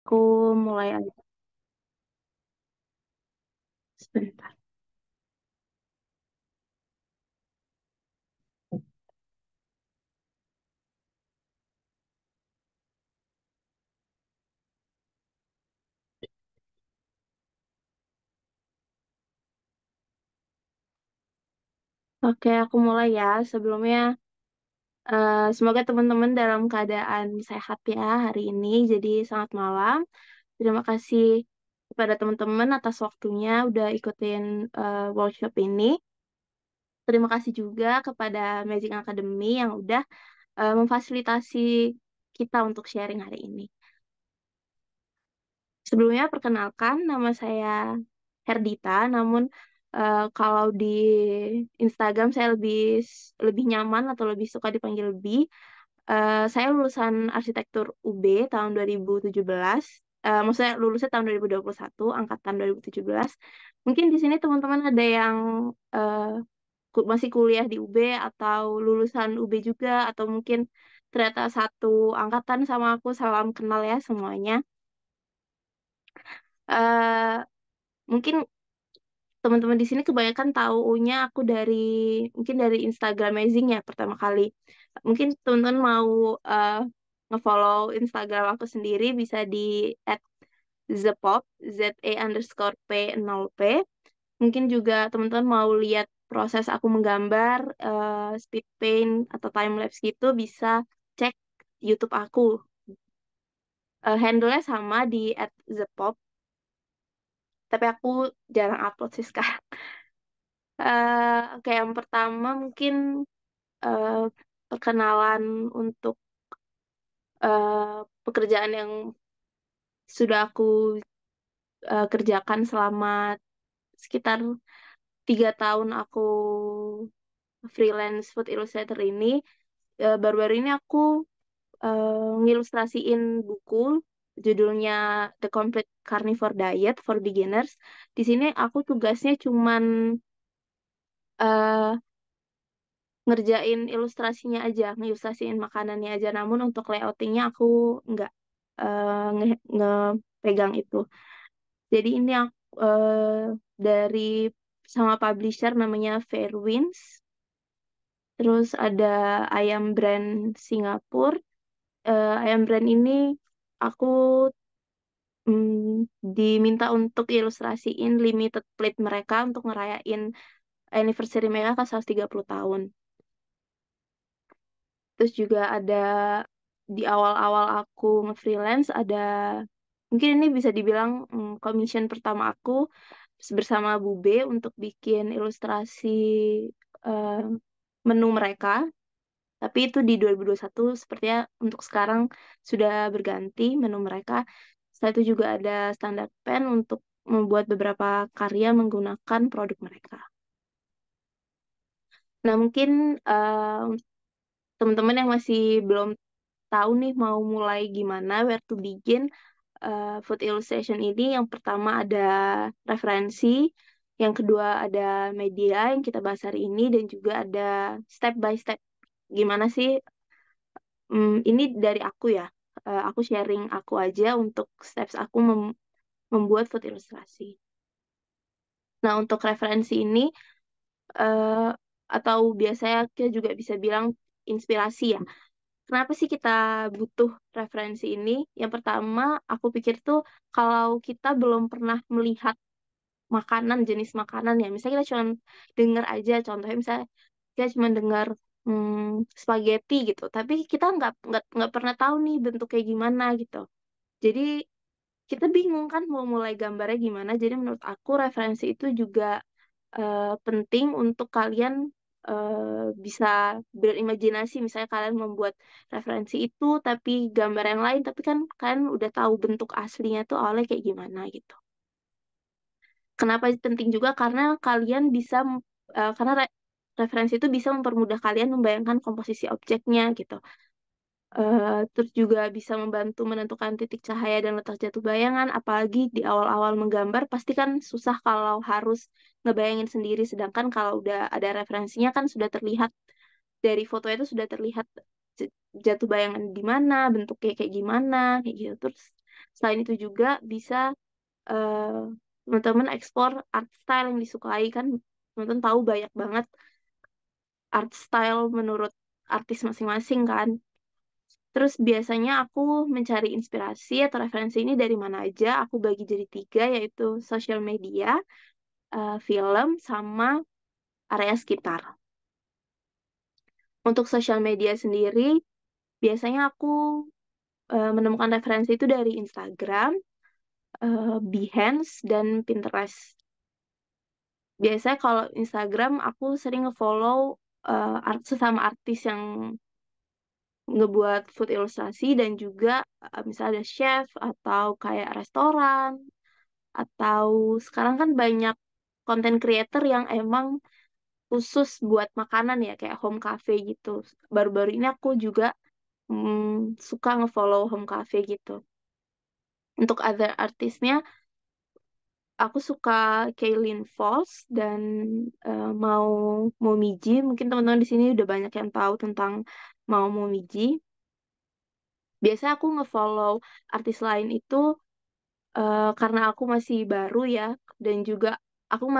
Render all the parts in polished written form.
Aku mulai aja sebentar. Oke, aku mulai ya. Sebelumnya, semoga teman-teman dalam keadaan sehat ya hari ini. Jadi, selamat malam. Terima kasih kepada teman-teman atas waktunya udah ikutin workshop ini. Terima kasih juga kepada Amazing Academy yang udah memfasilitasi kita untuk sharing hari ini. Sebelumnya, perkenalkan nama saya Herdita, namun kalau di Instagram saya lebih nyaman atau lebih suka dipanggil Bi. Saya lulusan arsitektur UB tahun 2017. Maksudnya lulusnya tahun 2021, angkatan 2017. Mungkin di sini teman-teman ada yang eh, masih kuliah di UB atau lulusan UB juga, atau mungkin ternyata satu angkatan sama aku. Salam kenal ya semuanya. eh Mungkin teman-teman di sini kebanyakan taunya aku mungkin dari Instagram Amazing ya pertama kali. Mungkin teman-teman mau eh, ngefollow Instagram aku sendiri bisa di @zepop ZE_P 0P. Mungkin juga teman-teman mau lihat proses aku menggambar speed paint atau time lapse gitu bisa cek YouTube aku. Handle-nya sama di @zepop, tapi aku jarang upload sih sekarang. Oke, yang pertama mungkin eh, perkenalan untuk pekerjaan yang sudah aku kerjakan selama sekitar 3 tahun aku freelance food illustrator ini. Baru-baru ini aku ngilustrasiin buku judulnya The Complete Carnivore Diet for Beginners. Di sini aku tugasnya cuman eh, ngerjain ilustrasinya aja, ngilustrasiin makanannya aja. Namun untuk layoutingnya aku nggak ngepegang itu. Jadi ini aku dari sama publisher namanya Fairwinds. Terus ada ayam brand Singapura. Ayam brand ini aku diminta untuk ilustrasiin limited plate mereka untuk ngerayain anniversary mereka ke 130 tahun. Terus juga ada di awal-awal aku nge-freelance ada mungkin ini bisa dibilang commission pertama aku bersama Bube untuk bikin ilustrasi eh, menu mereka. Tapi itu di 2021 sepertinya untuk sekarang sudah berganti menu mereka. Setelah itu juga ada standar pen untuk membuat beberapa karya menggunakan produk mereka. Nah, mungkin teman-teman yang masih belum tahu nih mau mulai gimana, where to begin, food illustration ini yang pertama ada referensi, yang kedua ada media yang kita bahas hari ini, dan juga ada step by step. Gimana sih? Ini dari aku ya. Aku sharing aku aja untuk steps aku membuat food ilustrasi. Nah, untuk referensi ini eh, atau biasanya kita juga bisa bilang inspirasi ya. Kenapa sih kita butuh referensi ini? Yang pertama, aku pikir tuh kalau kita belum pernah melihat makanan, jenis makanan ya, misalnya kita cuma dengar aja, contohnya misalnya kita cuma dengar spaghetti gitu, tapi kita nggak pernah tahu nih bentuk kayak gimana gitu. Jadi kita bingung kan mau mulai gambarnya gimana. Jadi menurut aku referensi itu juga penting untuk kalian bisa berimajinasi. Misalnya kalian membuat referensi itu, tapi gambar yang lain, tapi kan kalian udah tahu bentuk aslinya tuh awalnya kayak gimana gitu. Kenapa penting juga? Karena kalian bisa, karena referensi itu bisa mempermudah kalian membayangkan komposisi objeknya gitu. Terus juga bisa membantu menentukan titik cahaya dan letak jatuh bayangan, apalagi di awal-awal menggambar, pasti kan susah kalau harus ngebayangin sendiri, sedangkan kalau udah ada referensinya kan sudah terlihat, dari foto itu sudah terlihat j- jatuh bayangan di mana, bentuknya kayak gimana, kayak gitu. Terus Selain itu juga bisa eh, teman-teman explore art style yang disukai kan, teman-teman tahu banyak banget art style menurut artis masing-masing kan. Terus biasanya aku mencari inspirasi atau referensi ini dari mana aja. Aku bagi jadi tiga, yaitu sosial media, film, sama area sekitar. Untuk sosial media sendiri, biasanya aku menemukan referensi itu dari Instagram, Behance, dan Pinterest. Biasanya kalau Instagram, aku sering nge-follow sesama artis yang ngebuat food ilustrasi dan juga misalnya ada chef atau kayak restoran atau sekarang kan banyak content creator yang emang khusus buat makanan ya kayak home cafe gitu. Baru-baru ini aku juga suka ngefollow home cafe gitu. Untuk other artisnya aku suka Kaylin Falls dan Mau Momiji. Mungkin teman-teman di sini udah banyak yang tahu tentang Mau Momiji. Biasanya aku ngefollow artis lain itu karena aku masih baru ya dan juga aku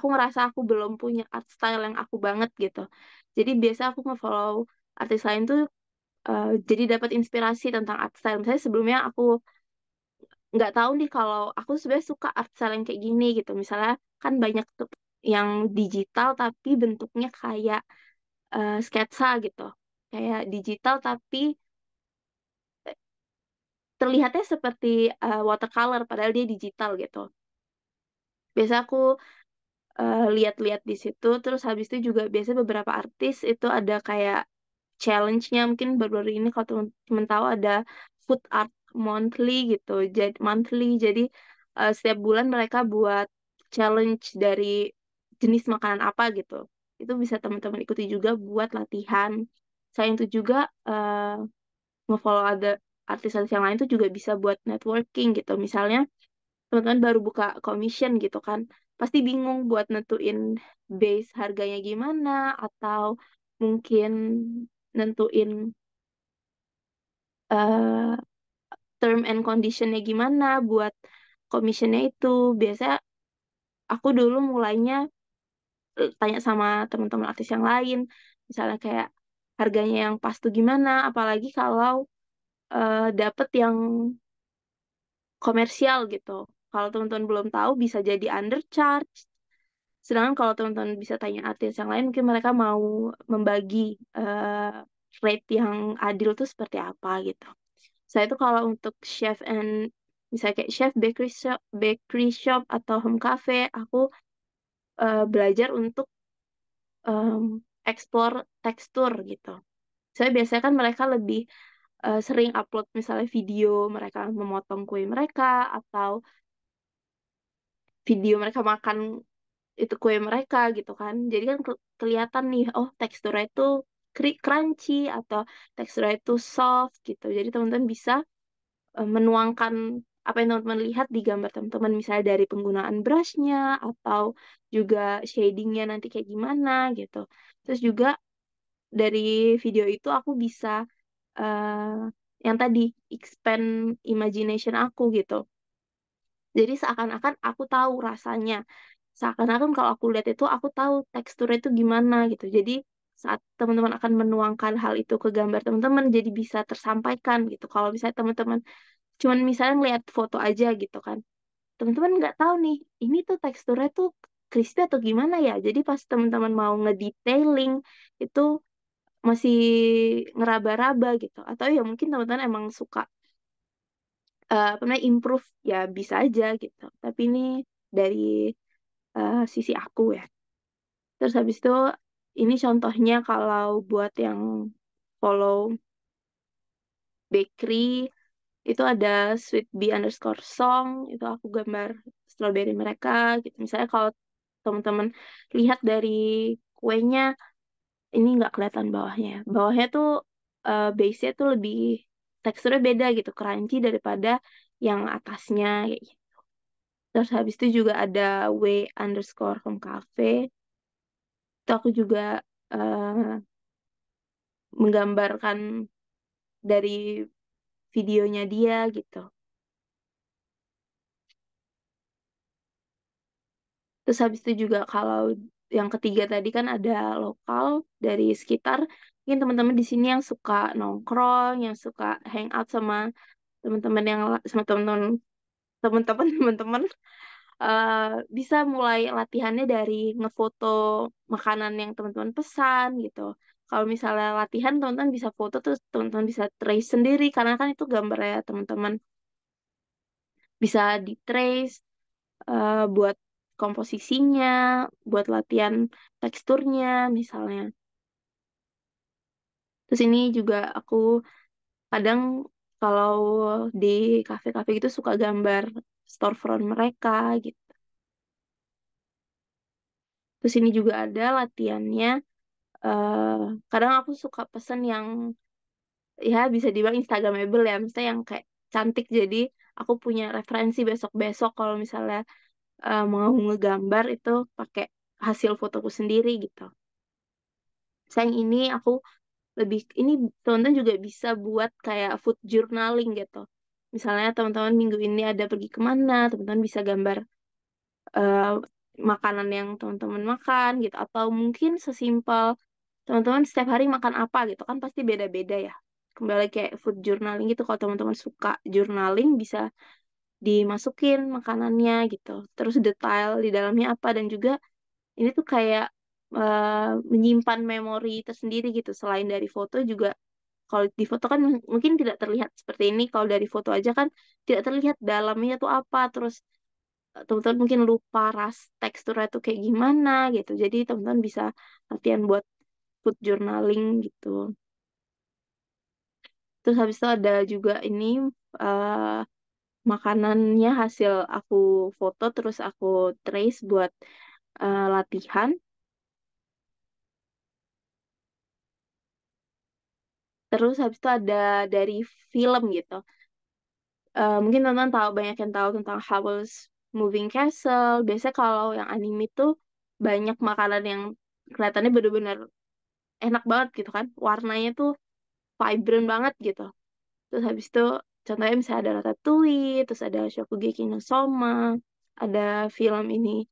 ngerasa aku belum punya art style yang aku banget gitu. Jadi biasa aku ngefollow artis lain tuh jadi dapat inspirasi tentang art style. Misalnya sebelumnya aku nggak tahu nih kalau aku sebenarnya suka art style yang kayak gini gitu. Misalnya kan banyak tuh yang digital tapi bentuknya kayak sketsa gitu. Kayak digital tapi terlihatnya seperti watercolor padahal dia digital gitu. Biasa aku lihat-lihat di situ. Terus habis itu juga biasanya beberapa artis itu ada kayak challenge-nya. Mungkin baru-baru ini kalau teman-teman tahu ada food art monthly gitu. Jadi setiap bulan mereka buat challenge dari jenis makanan apa gitu. Itu bisa teman-teman ikuti juga buat latihan. Selain itu juga nge-follow ada artis-artis yang lain tuh juga bisa buat networking gitu. Misalnya teman-teman baru buka commission gitu kan, pasti bingung buat nentuin base harganya gimana, atau mungkin nentuin eh, term and conditionnya gimana buat commissionnya itu. Biasanya aku dulu mulainya tanya sama teman-teman artis yang lain, misalnya kayak harganya yang pas tuh gimana, apalagi kalau dapet yang komersial gitu. Kalau teman-teman belum tahu bisa jadi undercharge. Sedangkan kalau teman-teman bisa tanya artis yang lain, mungkin mereka mau membagi rate yang adil tuh seperti apa gitu. Saya itu kalau untuk chef and misalnya kayak chef bakery shop atau home cafe, aku belajar untuk explore tekstur gitu. Saya biasanya kan mereka lebih sering upload misalnya video mereka memotong kue mereka atau video mereka makan itu kue mereka gitu kan. Jadi kan kelihatan nih, oh teksturnya itu crunchy atau teksturnya itu soft gitu. Jadi teman-teman bisa menuangkan apa yang teman-teman lihat di gambar teman-teman, misalnya dari penggunaan brushnya atau juga shadingnya nanti kayak gimana gitu. Terus juga dari video itu aku bisa yang tadi expand imagination aku gitu. Jadi seakan-akan aku tahu rasanya. Seakan-akan kalau aku lihat itu aku tahu teksturnya itu gimana gitu. Jadi saat teman-teman akan menuangkan hal itu ke gambar teman-teman jadi bisa tersampaikan gitu. Kalau misalnya teman-teman cuman misalnya ngelihat foto aja gitu kan. Teman-teman nggak tahu nih, ini tuh teksturnya tuh crispy atau gimana ya. Jadi pas teman-teman mau ngedetailing itu masih ngeraba-raba gitu. Atau ya mungkin teman-teman emang suka apa namanya improve ya bisa aja gitu. Tapi ini dari sisi aku ya. Terus habis itu ini contohnya kalau buat yang follow bakery itu ada sweet bee underscore song itu aku gambar strawberry mereka gitu. Misalnya kalau teman-teman lihat dari kuenya ini nggak kelihatan bawahnya. Bawahnya tuh base-nya tuh lebih teksturnya beda gitu, crunchy daripada yang atasnya kayak gitu. Terus habis itu juga ada W underscore home cafe. Itu aku juga eh, menggambarkan dari videonya dia gitu. Terus habis itu juga kalau yang ketiga tadi kan ada lokal dari sekitar. Mungkin teman-teman di sini yang suka nongkrong, yang suka hangout sama teman-teman sama teman-teman teman-teman teman-teman eh, bisa mulai latihannya dari ngefoto makanan yang teman-teman pesan gitu. Kalau misalnya latihan teman-teman bisa foto terus teman-teman bisa trace sendiri karena kan itu gambarnya teman-teman bisa di trace buat komposisinya, buat latihan teksturnya misalnya. Terus ini juga aku kadang kalau di kafe-kafe itu suka gambar storefront mereka gitu. Terus ini juga ada latihannya. eh Kadang aku suka pesen yang ya bisa dibilang Instagramable ya, misalnya yang kayak cantik. Jadi aku punya referensi besok-besok kalau misalnya mau ngegambar itu pakai hasil fotoku sendiri gitu. Sayang ini aku lebih ini teman-teman juga bisa buat kayak food journaling gitu. Misalnya teman-teman minggu ini ada pergi kemana, teman-teman bisa gambar eh, makanan yang teman-teman makan gitu. Atau mungkin sesimpel teman-teman setiap hari makan apa gitu kan pasti beda-beda ya. Kembali kayak food journaling gitu. Kalau teman-teman suka journaling bisa dimasukin makanannya gitu. Terus detail di dalamnya apa dan juga ini tuh kayak menyimpan memori tersendiri gitu. Selain dari foto juga kalau di foto kan mungkin tidak terlihat seperti ini. Kalau dari foto aja kan tidak terlihat dalamnya tuh apa. Terus teman-teman mungkin lupa teksturnya tuh kayak gimana gitu. Jadi teman-teman bisa latihan buat food journaling gitu. Terus habis itu ada juga ini eh, makanannya hasil aku foto terus aku trace buat latihan. Terus habis itu ada dari film gitu. Mungkin teman-teman tahu banyak yang tahu tentang Howl's Moving Castle. Biasanya kalau yang anime tuh banyak makanan yang kelihatannya bener-bener enak banget gitu kan. Warnanya tuh vibrant banget gitu. Terus habis itu contohnya misalnya ada Ratatouille, terus ada Shokugeki no Soma, ada film ini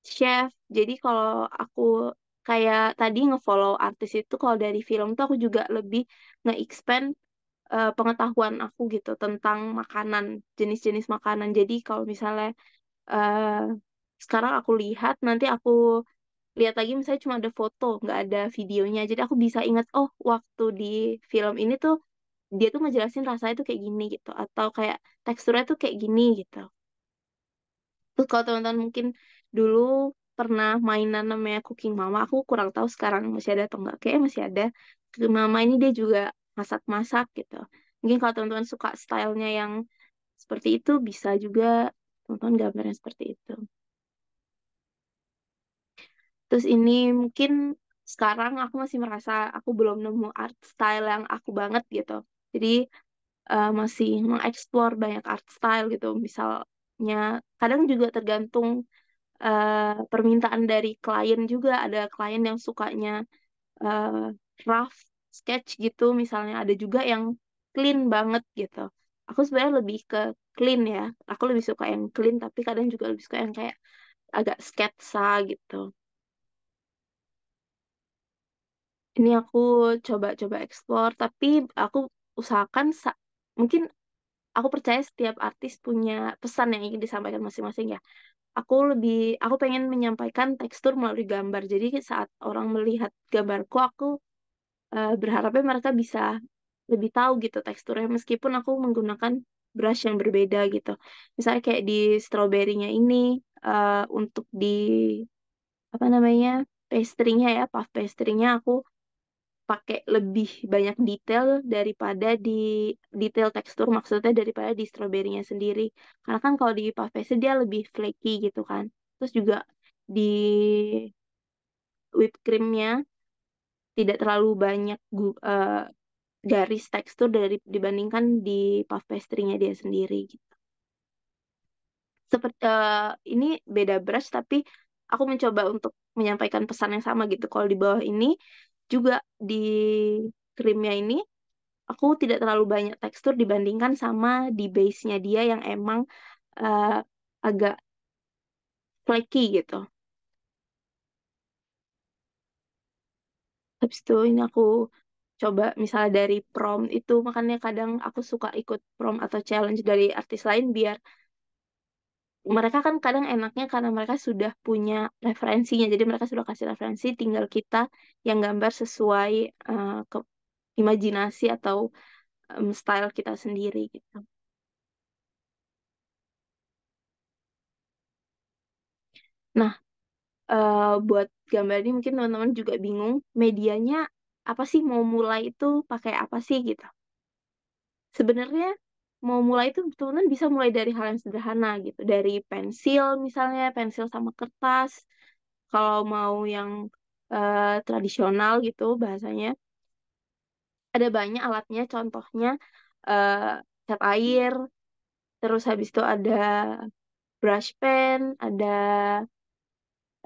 Chef. Jadi kalau aku kayak tadi ngefollow artis itu kalau dari film tuh aku juga lebih nge-expand pengetahuan aku gitu tentang makanan, jenis-jenis makanan. Jadi kalau misalnya eh, sekarang aku lihat, nanti aku lihat lagi misalnya cuma ada foto, nggak ada videonya. Jadi aku bisa ingat, oh waktu di film ini tuh dia tuh ngejelasin rasanya tuh kayak gini gitu, atau kayak teksturnya tuh kayak gini gitu. Terus kalau teman-teman mungkin dulu pernah mainan namanya Cooking Mama, aku kurang tahu sekarang masih ada atau enggak. Kayaknya masih ada. Cooking Mama ini dia juga masak-masak gitu. Mungkin kalau teman-teman suka stylenya yang seperti itu, bisa juga teman-teman gambarnya seperti itu. Terus ini mungkin sekarang aku masih merasa aku belum nemu art style yang aku banget gitu. Jadi masih mengeksplor banyak art style gitu. Misalnya kadang juga tergantung permintaan dari klien juga. Ada klien yang sukanya eh, rough sketch gitu, misalnya ada juga yang clean banget gitu. Aku sebenarnya lebih ke clean ya. Aku lebih suka yang clean, tapi kadang juga lebih suka yang kayak agak sketsa gitu. Ini aku coba-coba explore, tapi aku usahakan mungkin aku percaya setiap artis punya pesan yang ingin disampaikan masing-masing ya. Aku pengen menyampaikan tekstur melalui gambar. Jadi saat orang melihat gambarku, aku berharapnya mereka bisa lebih tahu gitu teksturnya meskipun aku menggunakan brush yang berbeda gitu. Misalnya kayak di stroberinya ini untuk di apa namanya pastry-nya ya, puff pastry-nya aku pakai lebih banyak detail daripada di detail tekstur maksudnya daripada di stroberinya sendiri. Karena kan kalau di puff pastry dia lebih flaky gitu kan. Terus juga di whipped cream-nya tidak terlalu banyak garis tekstur dibandingkan di puff pastry-nya dia sendiri gitu. Seperti ini beda brush tapi aku mencoba untuk menyampaikan pesan yang sama gitu. Kalau di bawah ini juga di krimnya ini aku tidak terlalu banyak tekstur dibandingkan sama di base-nya dia yang emang eh, agak flaky gitu. Habis itu ini aku coba misalnya dari prompt itu, makanya kadang aku suka ikut prompt atau challenge dari artis lain biar mereka kan kadang enaknya karena mereka sudah punya referensinya, jadi mereka sudah kasih referensi, tinggal kita yang gambar sesuai ke imajinasi atau style kita sendiri gitu. Nah, buat gambar ini mungkin teman-teman juga bingung medianya apa sih, mau mulai itu pakai apa sih gitu. Sebenarnya mau mulai itu teman-teman bisa mulai dari hal yang sederhana gitu, dari pensil misalnya, pensil sama kertas. Kalau mau yang tradisional gitu bahasanya, ada banyak alatnya, contohnya eh, cat air, terus habis itu ada brush pen, ada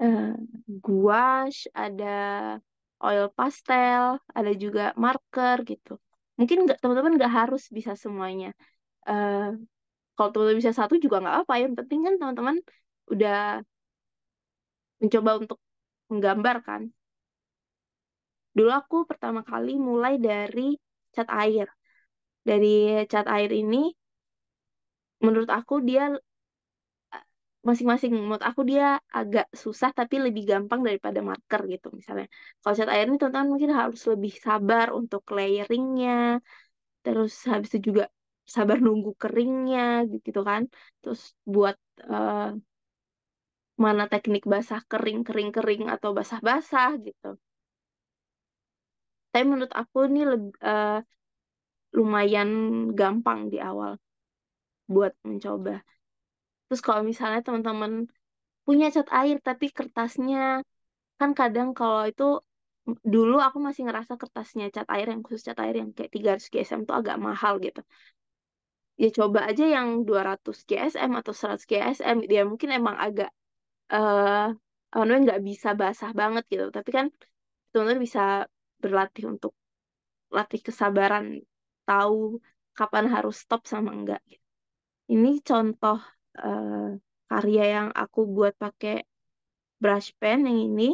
eh, gouache, ada oil pastel, ada juga marker gitu. Mungkin nggak, teman-teman nggak harus bisa semuanya. Eh, Kalau teman-teman bisa satu juga nggak apa, yang penting kan teman-teman udah mencoba untuk menggambar kan. Dulu aku pertama kali mulai dari cat air. Dari cat air ini, menurut aku dia masing-masing, menurut aku dia agak susah tapi lebih gampang daripada marker gitu misalnya. Kalau cat air ini teman-teman mungkin harus lebih sabar untuk layeringnya, terus habis itu juga sabar nunggu keringnya gitu kan. Terus buat eh, mana teknik basah kering kering kering atau basah basah gitu. Tapi menurut aku ini lumayan gampang di awal buat mencoba. Terus kalau misalnya teman-teman punya cat air tapi kertasnya, kan kadang kalau itu dulu aku masih ngerasa kertasnya cat air yang khusus cat air yang kayak 300 GSM tuh agak mahal gitu. Ya coba aja yang 200 GSM atau 100 GSM. Dia mungkin emang agak eh namanya nggak bisa basah banget gitu. Tapi kan teman-teman bisa berlatih untuk latih kesabaran, tahu kapan harus stop sama enggak. Ini contoh eh, karya yang aku buat pakai brush pen yang ini.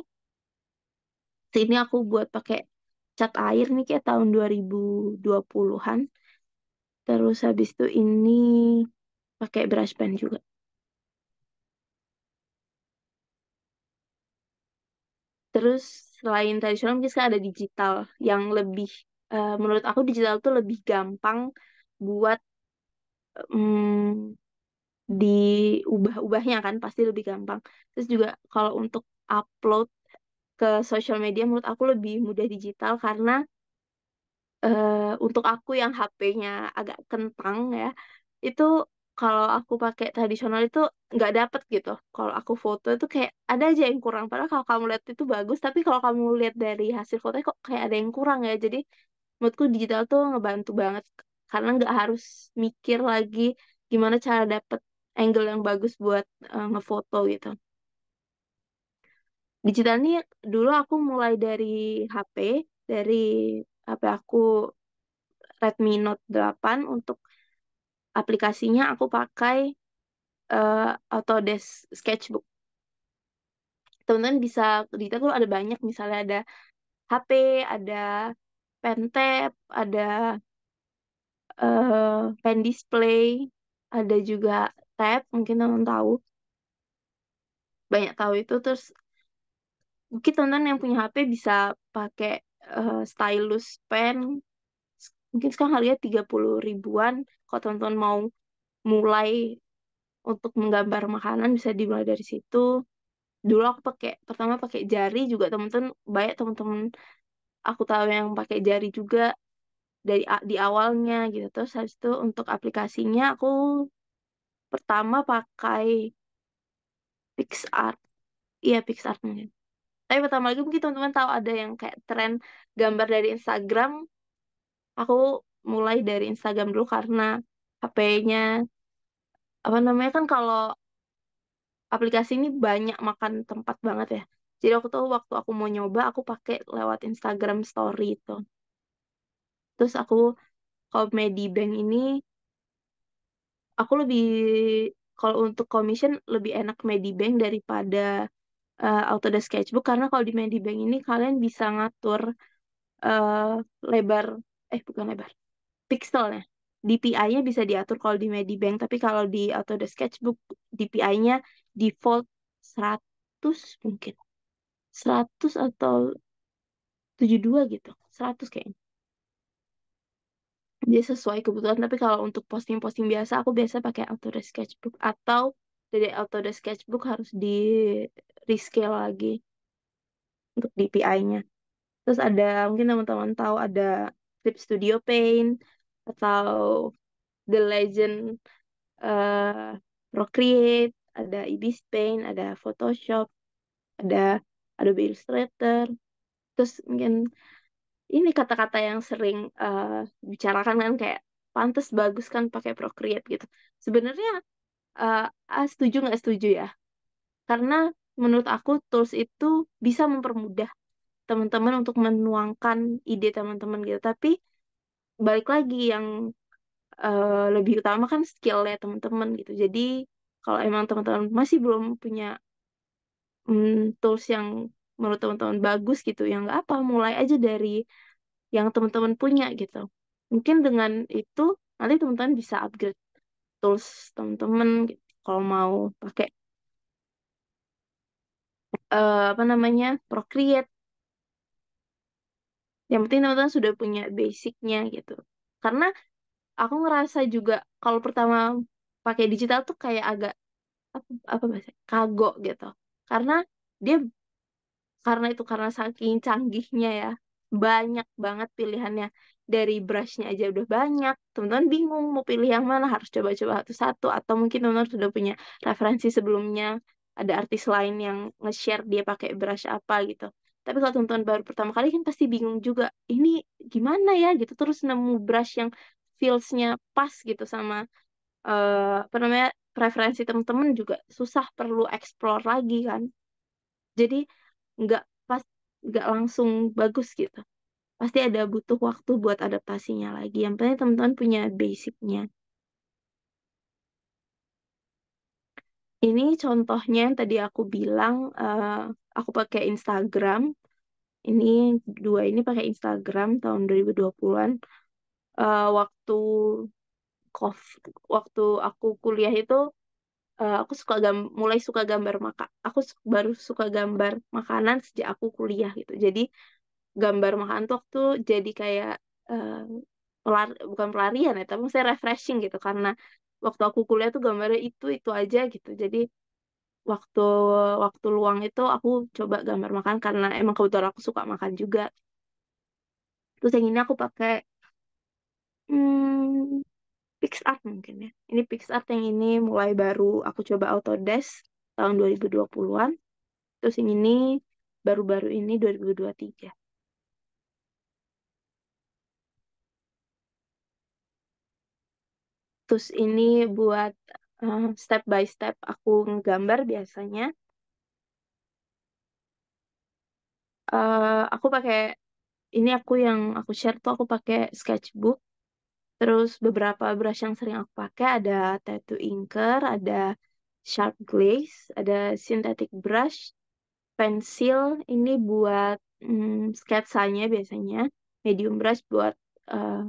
Ini aku buat pakai cat air nih kayak tahun 2020-an. Terus habis itu ini pakai brush pen juga. Terus selain tradisional mungkin sekarang ada digital yang lebih, menurut aku digital tuh lebih gampang buat mm, diubah-ubahnya kan, pasti lebih gampang. Terus juga kalau untuk upload ke social media menurut aku lebih mudah digital karena untuk aku yang HP-nya agak kentang ya, itu kalau aku pakai tradisional itu nggak dapet gitu. Kalau aku foto itu kayak ada aja yang kurang. Padahal kalau kamu lihat itu bagus, tapi kalau kamu lihat dari hasil fotonya kok kayak ada yang kurang ya. Jadi menurutku digital tuh ngebantu banget karena nggak harus mikir lagi gimana cara dapet angle yang bagus buat ngefoto gitu. Digital nih dulu aku mulai dari HP, dari HP aku Redmi Note 8. Untuk aplikasinya aku pakai Autodesk Sketchbook. Teman-teman bisa, digital tuh ada banyak, misalnya ada HP, ada pen tab, ada pen display, ada juga tab, mungkin teman-teman tahu, banyak tahu itu. Terus mungkin teman-teman yang punya HP bisa pakai stylus pen, mungkin sekarang harganya 30 ribuan. Kalau teman-teman mau mulai untuk menggambar makanan bisa dimulai dari situ. Dulu aku pakai, pertama pakai jari juga, teman-teman banyak teman-teman aku tahu yang pakai jari juga dari di awalnya gitu. Terus habis itu untuk aplikasinya aku pertama pakai PixArt. Iya, PixArt mungkin. Tapi pertama lagi mungkin teman-teman tahu ada yang kayak tren gambar dari Instagram. Aku mulai dari Instagram dulu karena HP-nya apa namanya, kan kalau aplikasi ini banyak makan tempat banget ya. Jadi aku tuh waktu aku mau nyoba aku pakai lewat Instagram Story itu. Terus aku kalau Medibank ini aku lebih, kalau untuk commission lebih enak Medibank daripada Autodesk Sketchbook karena kalau di Medibank ini kalian bisa ngatur eh, lebar, bukan lebar, pixelnya. DPI-nya bisa diatur kalau di Medibank, tapi kalau di Autodesk Sketchbook DPI-nya default 100 mungkin. 100 atau 72 gitu. 100 kayaknya. Dia sesuai kebutuhan, tapi kalau untuk posting-posting biasa, aku biasa pakai Autodesk Sketchbook. Atau dari Autodesk Sketchbook harus di rescale lagi untuk DPI-nya. Terus ada, mungkin teman-teman tahu ada Clip Studio Paint, atau The Legend eh Procreate, ada Ibis Paint, ada Photoshop, ada Adobe Illustrator. Terus mungkin ini kata-kata yang sering bicarakan kan kayak pantas bagus kan pakai Procreate gitu. Sebenarnya setuju nggak setuju ya? Karena menurut aku tools itu bisa mempermudah teman-teman untuk menuangkan ide teman-teman gitu. Tapi balik lagi yang lebih utama kan skill-nya teman-teman gitu. Jadi kalau emang teman-teman masih belum punya tools yang menurut teman-teman bagus gitu, yang nggak apa, mulai aja dari yang teman-teman punya gitu. Mungkin dengan itu nanti teman-teman bisa upgrade tools teman-teman gitu. Kalau mau pakai apa namanya Procreate, yang penting teman-teman sudah punya basicnya gitu. Karena aku ngerasa juga kalau pertama pakai digital tuh kayak agak apa bahasa kagok gitu. Karena dia karena saking canggihnya ya, banyak banget pilihannya. Dari brushnya aja udah banyak, teman-teman bingung mau pilih yang mana, harus coba-coba satu-satu. Atau mungkin teman-teman sudah punya referensi sebelumnya, ada artis lain yang nge-share dia pakai brush apa gitu. Tapi kalau teman-teman baru pertama kali kan pasti bingung juga, ini gimana ya gitu. Terus nemu brush yang feels-nya pas gitu sama apa namanya preferensi teman-teman juga susah, perlu explore lagi kan. Jadi nggak pas nggak langsung bagus gitu. Pasti ada butuh waktu buat adaptasinya lagi. Yang penting teman-teman punya basicnya. Ini contohnya yang tadi aku bilang, aku pakai Instagram. Ini dua ini pakai Instagram tahun 2020-an. Waktu waktu aku kuliah itu, aku mulai suka gambar baru suka gambar makanan sejak aku kuliah gitu. Jadi gambar makanan tuh waktu jadi kayak eh, bukan pelarian ya, tapi saya refreshing gitu karena waktu aku kuliah tuh gambarnya itu aja gitu. Jadi waktu waktu luang itu aku coba gambar makan karena emang kebetulan aku suka makan juga. Terus yang ini aku pakai hmm, PixArt mungkin ya. Ini PixArt yang ini mulai baru aku coba Autodesk tahun 2020-an. Terus yang ini baru-baru ini 2023. Terus ini buat step by step aku ngegambar biasanya. Aku pakai ini yang aku share tuh aku pakai sketchbook. Terus beberapa brush yang sering aku pakai ada tattoo inker, ada sharp glaze, ada synthetic brush, pensil ini buat sketsanya biasanya, medium brush buat eh,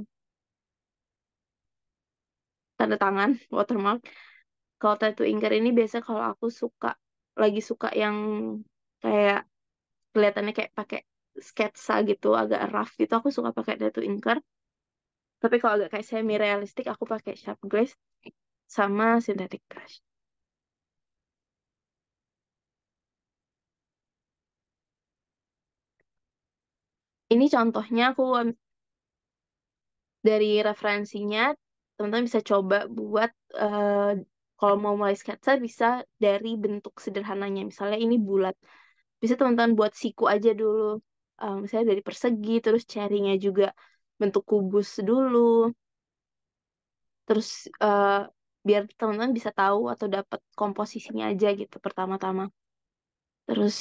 tanda tangan, watermark. Kalau tattoo inker ini biasa kalau aku lagi suka yang kayak kelihatannya kayak pakai sketsa gitu, agak rough gitu, aku suka pakai tattoo inker. Tapi kalau agak kayak semi realistik, aku pakai sharp glaze sama synthetic brush. Ini contohnya aku dari referensinya, teman-teman bisa coba buat eh, kalau mau mulai sketsa bisa dari bentuk sederhananya. Misalnya ini bulat, bisa teman-teman buat siku aja dulu. Misalnya dari persegi, terus cherry-nya juga bentuk kubus dulu. Terus eh, biar teman-teman bisa tahu atau dapat komposisinya aja gitu pertama-tama. Terus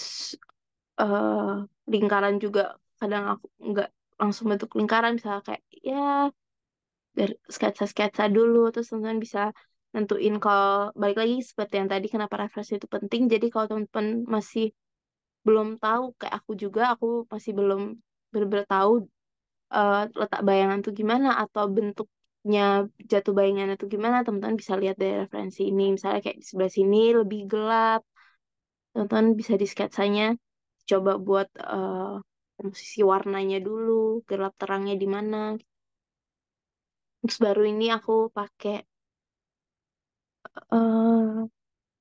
eh, lingkaran juga kadang aku nggak langsung bentuk lingkaran, misalnya kayak ya dari sketsa-sketsa dulu. Terus teman-teman bisa nentuin, kalau balik lagi seperti yang tadi kenapa referensi itu penting. Jadi kalau teman-teman masih belum tahu, kayak aku juga, aku masih belum benar-benar tahu letak bayangan tuh gimana atau bentuknya jatuh bayangannya tuh gimana, teman-teman bisa lihat dari referensi ini. Misalnya kayak di sebelah sini lebih gelap, teman-teman bisa di sketsanya coba buat komposisi warnanya dulu, gelap terangnya di mana. Terus baru ini aku pakai eh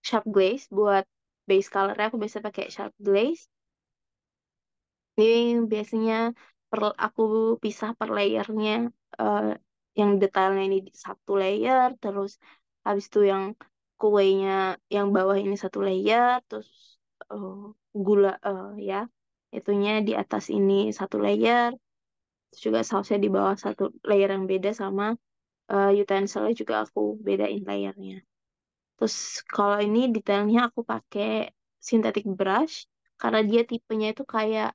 sharp glaze buat base colornya. Aku biasa pakai sharp glaze. Ini biasanya aku pisah per layernya, eh, yang detailnya ini di satu layer, terus habis itu yang kuenya yang bawah ini satu layer, terus eh, gula ya itunya di atas ini satu layer, terus juga sausnya di bawah satu layer yang beda sama utensilnya juga aku bedain layernya. Terus kalau ini detailnya aku pakai synthetic brush karena dia tipenya itu kayak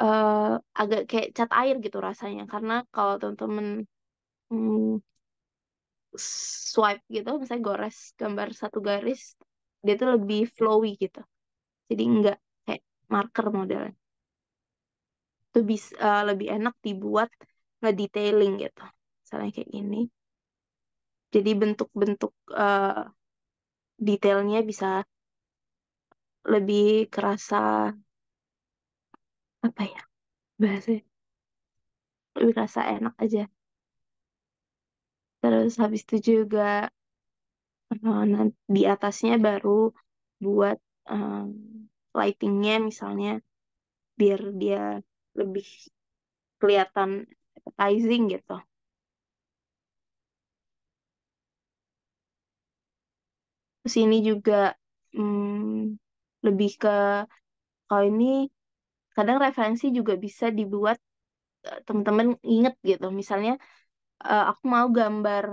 eh, agak kayak cat air gitu rasanya. Karena kalau temen-temen mm, swipe gitu, misalnya gores gambar satu garis, dia tuh lebih flowy gitu. Jadi nggak kayak marker modelnya. Itu bisa lebih enak dibuat ngedetailing gitu. Misalnya kayak gini. Jadi bentuk-bentuk detailnya bisa lebih kerasa apa ya bahasanya, lebih kerasa enak aja. Terus habis itu juga di atasnya baru buat em, lightingnya misalnya biar dia lebih kelihatan appetizing gitu. Terus ini juga lebih ke kalau ini kadang referensi juga bisa dibuat teman-teman inget gitu. Misalnya aku mau gambar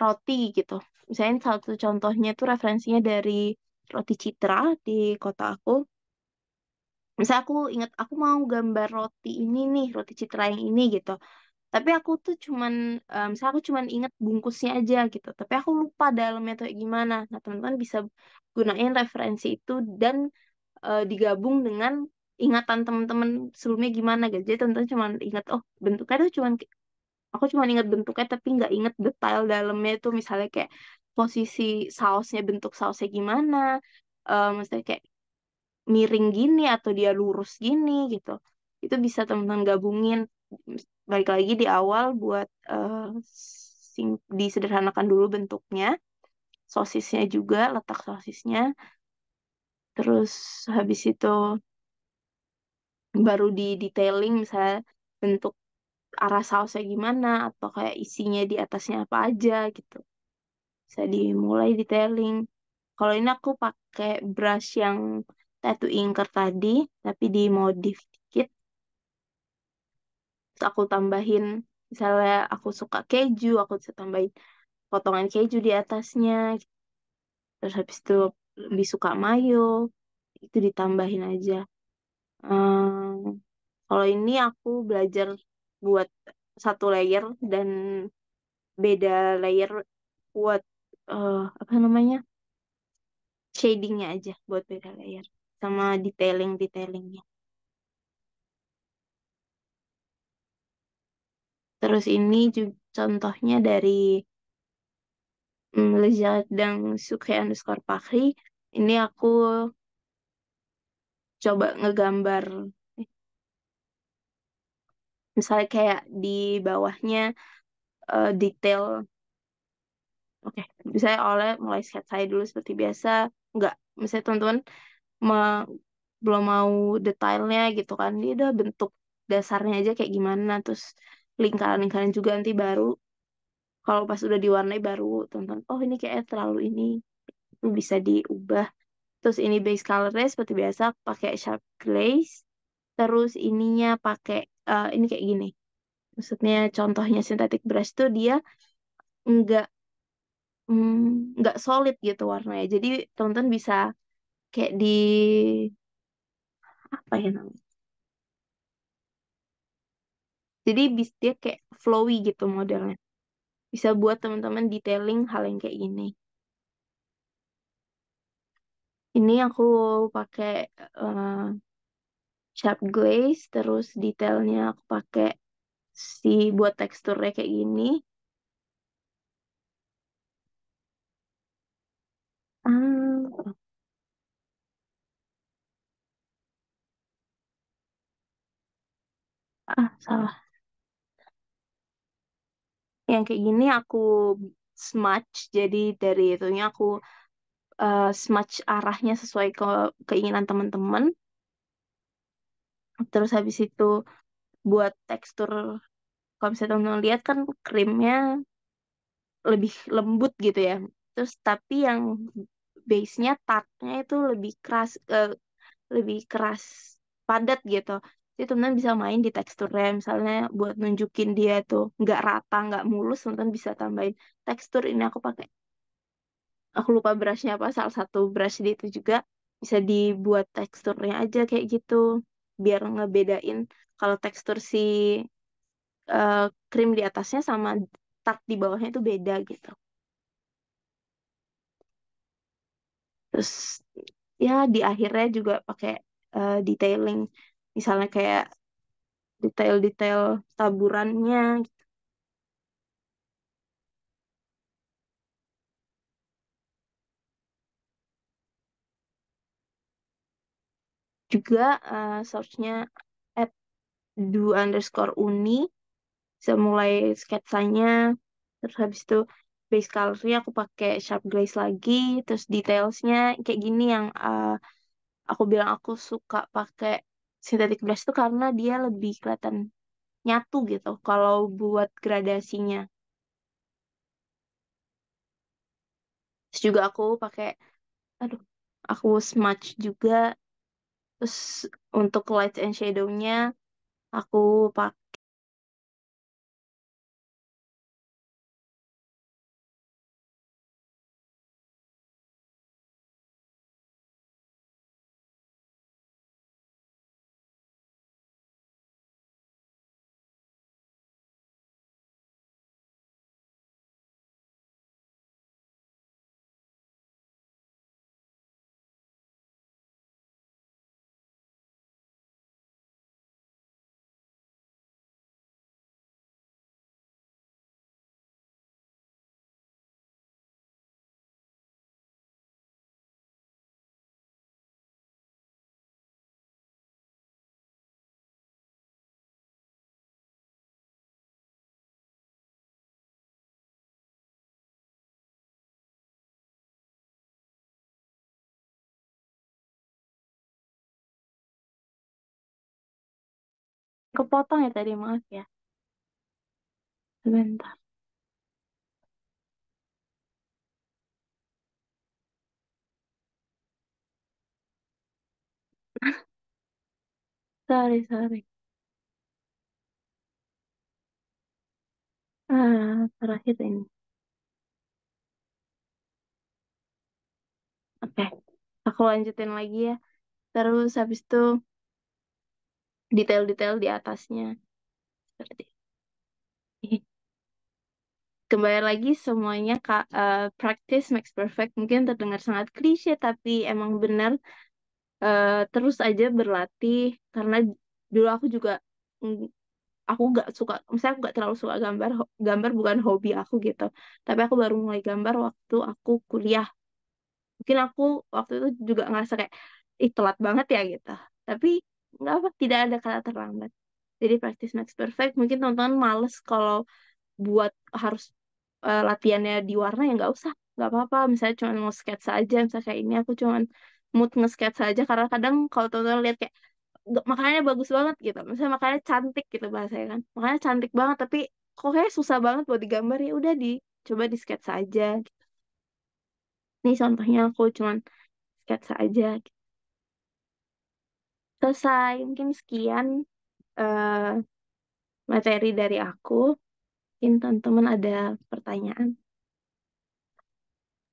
roti gitu. Misalnya satu contohnya tuh referensinya dari roti Citra di kota aku. Misalnya aku ingat aku mau gambar roti ini nih, roti Citra yang ini gitu. Tapi aku tuh cuman, misalnya aku cuman inget bungkusnya aja gitu. Tapi aku lupa dalamnya tuh kayak gimana. Nah, teman-teman bisa gunain referensi itu dan digabung dengan ingatan teman-teman sebelumnya gimana gitu. Jadi teman-teman cuman ingat, oh bentuknya tuh cuman, aku cuman inget bentuknya tapi nggak inget detail dalamnya itu. Misalnya kayak posisi sausnya, bentuk sausnya gimana. Misalnya kayak miring gini atau dia lurus gini gitu. Itu bisa teman-teman gabungin. Balik lagi di awal buat disederhanakan dulu bentuknya, sosisnya juga, letak sosisnya. Terus habis itu baru di detailing misalnya bentuk arah sausnya gimana atau kayak isinya di atasnya apa aja gitu. Bisa dimulai detailing. Kalau ini aku pakai brush yang tattoo inker tadi, tapi dimodif dikit. Terus aku tambahin, misalnya aku suka keju, aku bisa tambahin potongan keju di atasnya. Terus habis itu lebih suka mayo, itu ditambahin aja. Kalau ini aku belajar buat satu layer dan beda layer buat apa namanya, shadingnya aja buat beda layer sama detailing-detailingnya. Terus ini juga contohnya dari Le Jardin Sucre underscore Pakri. Ini aku coba ngegambar, eh, misalnya kayak di bawahnya detail. Oke, misalnya oleh mulai sketsa saya dulu seperti biasa. Nggak, misalnya teman-teman me- belum mau detailnya gitu kan. Dia udah bentuk dasarnya aja kayak gimana. Terus lingkaran-lingkaran juga nanti baru. Kalau pas udah diwarnai baru teman-teman, oh ini kayak terlalu ini. Itu bisa diubah. Terus ini base colornya seperti biasa pakai sharp glaze. Terus ininya pakai ini kayak gini. Maksudnya contohnya synthetic brush tuh dia nggak nggak solid gitu warnanya. Jadi teman-teman bisa kayak di apa ya namanya? Jadi dia kayak flowy gitu modelnya. Bisa buat teman-teman detailing hal yang kayak gini. Ini aku pakai eh, sharp glaze, terus detailnya aku pakai si buat teksturnya kayak gini. Ah, salah. Yang kayak gini aku smudge, jadi dari itunya aku smudge arahnya sesuai ke keinginan teman-teman. Terus habis itu buat tekstur, kalau misalnya teman-teman lihat kan krimnya lebih lembut gitu ya. Terus tapi yang base-nya tartnya itu lebih keras padat gitu. Jadi teman-teman bisa main di teksturnya, misalnya buat nunjukin dia tuh nggak rata, nggak mulus, teman-teman bisa tambahin tekstur. Ini aku lupa brushnya apa, salah satu brush di itu juga bisa dibuat teksturnya aja kayak gitu, biar ngebedain kalau tekstur si eh, krim di atasnya sama tart di bawahnya itu beda gitu. Terus ya di akhirnya juga pakai detailing, misalnya kayak detail-detail taburannya. Juga searchnya at @do_uni, bisa mulai sketsanya. Terus habis itu base colornya aku pakai sharp glaze lagi. Terus detailsnya kayak gini yang aku bilang aku suka pakai synthetic brush itu karena dia lebih kelihatan nyatu gitu kalau buat gradasinya. Terus juga aku pakai, aduh, aku smudge juga. Terus untuk light and shadow-nya aku pakai kepotong ya tadi, maaf ya. Sebentar. Sorry, sorry. Terakhir ini. Oke, aku lanjutin lagi ya. Terus habis itu detail-detail di atasnya. Seperti ini. Kembali lagi semuanya Kak, practice makes perfect. Mungkin terdengar sangat klise, tapi emang benar. Terus aja berlatih. Karena dulu aku juga, mm, aku nggak suka, misalnya aku nggak terlalu suka gambar. Gambar bukan hobi aku gitu. Tapi aku baru mulai gambar waktu aku kuliah. Mungkin aku waktu itu juga ngerasa kayak, ih telat banget ya gitu. Tapi nggak apa, tidak ada kata terlambat. Jadi practice makes perfect. Mungkin teman-teman males kalau buat harus latihannya di warna, ya nggak apa-apa. Misalnya cuma mau sketsa aja, misalnya kayak ini aku cuma mood nge-sketsa aja. Karena kadang kalau teman-teman lihat kayak makanannya bagus banget gitu, misalnya makanannya cantik gitu bahasanya kan, makanannya cantik banget tapi kok kayak susah banget buat digambar, ya udah coba di sketsa aja. Nih contohnya aku cuman sketsa aja. Selesai. Mungkin sekian eh, materi dari aku. Mungkin teman-teman ada pertanyaan.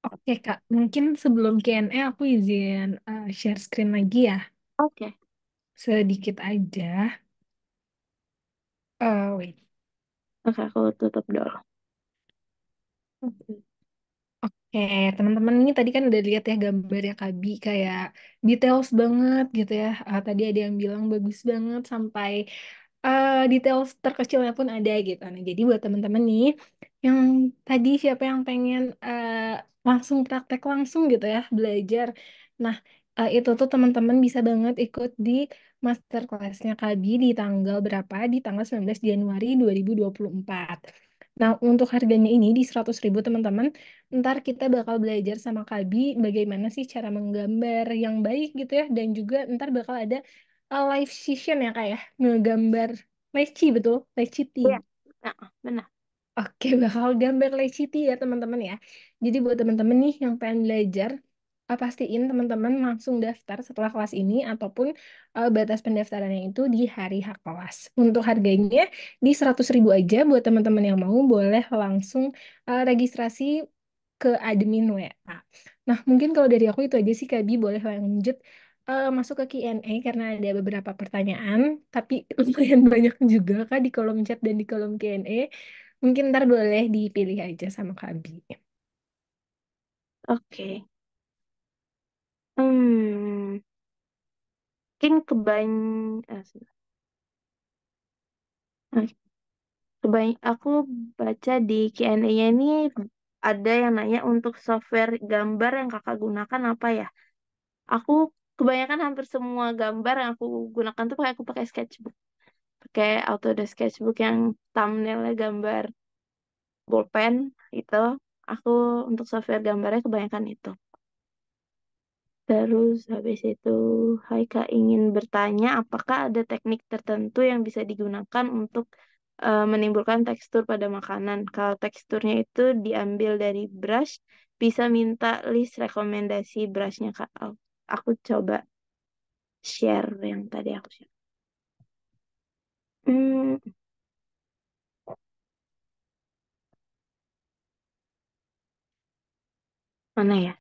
Oke Kak, mungkin sebelum Q&A aku izin share screen lagi ya, Oke, sedikit aja. Wait. oke, aku tutup dulu. Oke. Oke, teman-teman ini tadi kan udah lihat ya gambarnya Kabi kayak details banget gitu ya. Tadi ada yang bilang bagus banget sampai details terkecilnya pun ada gitu. Nah, jadi buat teman-teman nih yang tadi siapa yang pengen langsung praktek langsung gitu ya belajar. Nah, itu tuh teman-teman bisa banget ikut di masterclass-nya Kabi di tanggal berapa? Di tanggal 19 Januari 2024. Nah, untuk harganya ini di 100.000 teman-teman. Ntar kita bakal belajar sama Kabi bagaimana sih cara menggambar yang baik gitu ya. Dan juga ntar bakal ada live session ya kayak ngegambar leci betul, leci. Iya. Nah, benar. Oke, bakal gambar City ya teman-teman ya. Jadi buat teman-teman nih yang pengen belajar, pastiin teman-teman langsung daftar setelah kelas ini ataupun batas pendaftarannya itu di hari H kelas. Untuk harganya di 100.000 aja buat teman-teman yang mau boleh langsung registrasi ke admin WA. Nah, mungkin kalau dari aku itu aja sih Kak Bi, boleh lanjut masuk ke Q&A karena ada beberapa pertanyaan, tapi lumayan banyak juga Kak di kolom chat dan di kolom Q&A. Mungkin ntar boleh dipilih aja sama Kak Abi. Oke. Hmm, mungkin aku baca di Q&A-nya ini ada yang nanya untuk software gambar yang kakak gunakan apa ya? Aku kebanyakan hampir semua gambar yang aku gunakan tuh aku pakai sketchbook. Pakai Autodesk Sketchbook yang thumbnailnya gambar bolpen itu. Aku untuk software gambarnya kebanyakan itu. Terus habis itu Haika ingin bertanya apakah ada teknik tertentu yang bisa digunakan untuk menimbulkan tekstur pada makanan. Kalau teksturnya itu diambil dari brush, bisa minta list rekomendasi brushnya Kak. Aku coba share yang tadi aku share. Hmm, mana ya?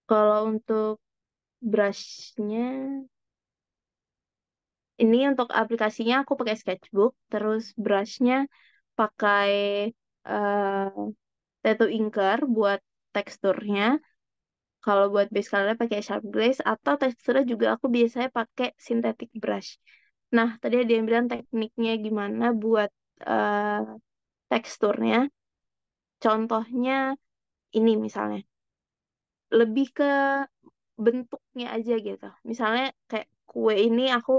Kalau untuk brushnya, ini untuk aplikasinya aku pakai Sketchbook, terus brushnya pakai eh, tattoo inker buat teksturnya. Kalau buat base colornya pakai Sharp Glaze atau teksturnya juga aku biasanya pakai synthetic brush. Nah, tadi ada yang bilang tekniknya gimana buat eh, teksturnya. Contohnya ini misalnya, lebih ke bentuknya aja gitu. Misalnya kayak kue ini aku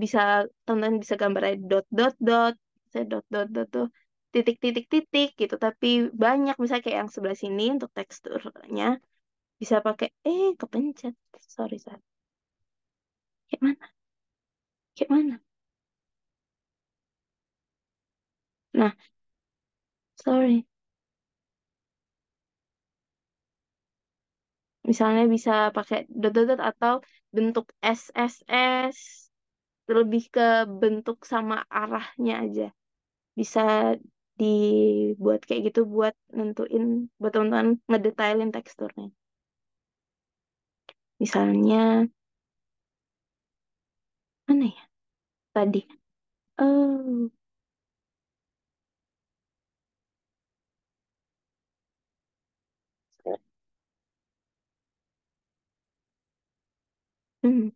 bisa teman-teman bisa gambarnya dot dot dot, saya dot dot dot tuh titik titik titik gitu. Tapi banyak misalnya kayak yang sebelah sini untuk teksturnya bisa pakai kepencet. Sorry, sorry. Kayak mana? Kayak mana? Nah, sorry. Misalnya bisa pakai dot dot dot atau bentuk SSS, lebih ke bentuk sama arahnya aja. Bisa dibuat kayak gitu buat nentuin buat teman-teman ngedetailin teksturnya. Misalnya mana ya tadi? Oh, hmm.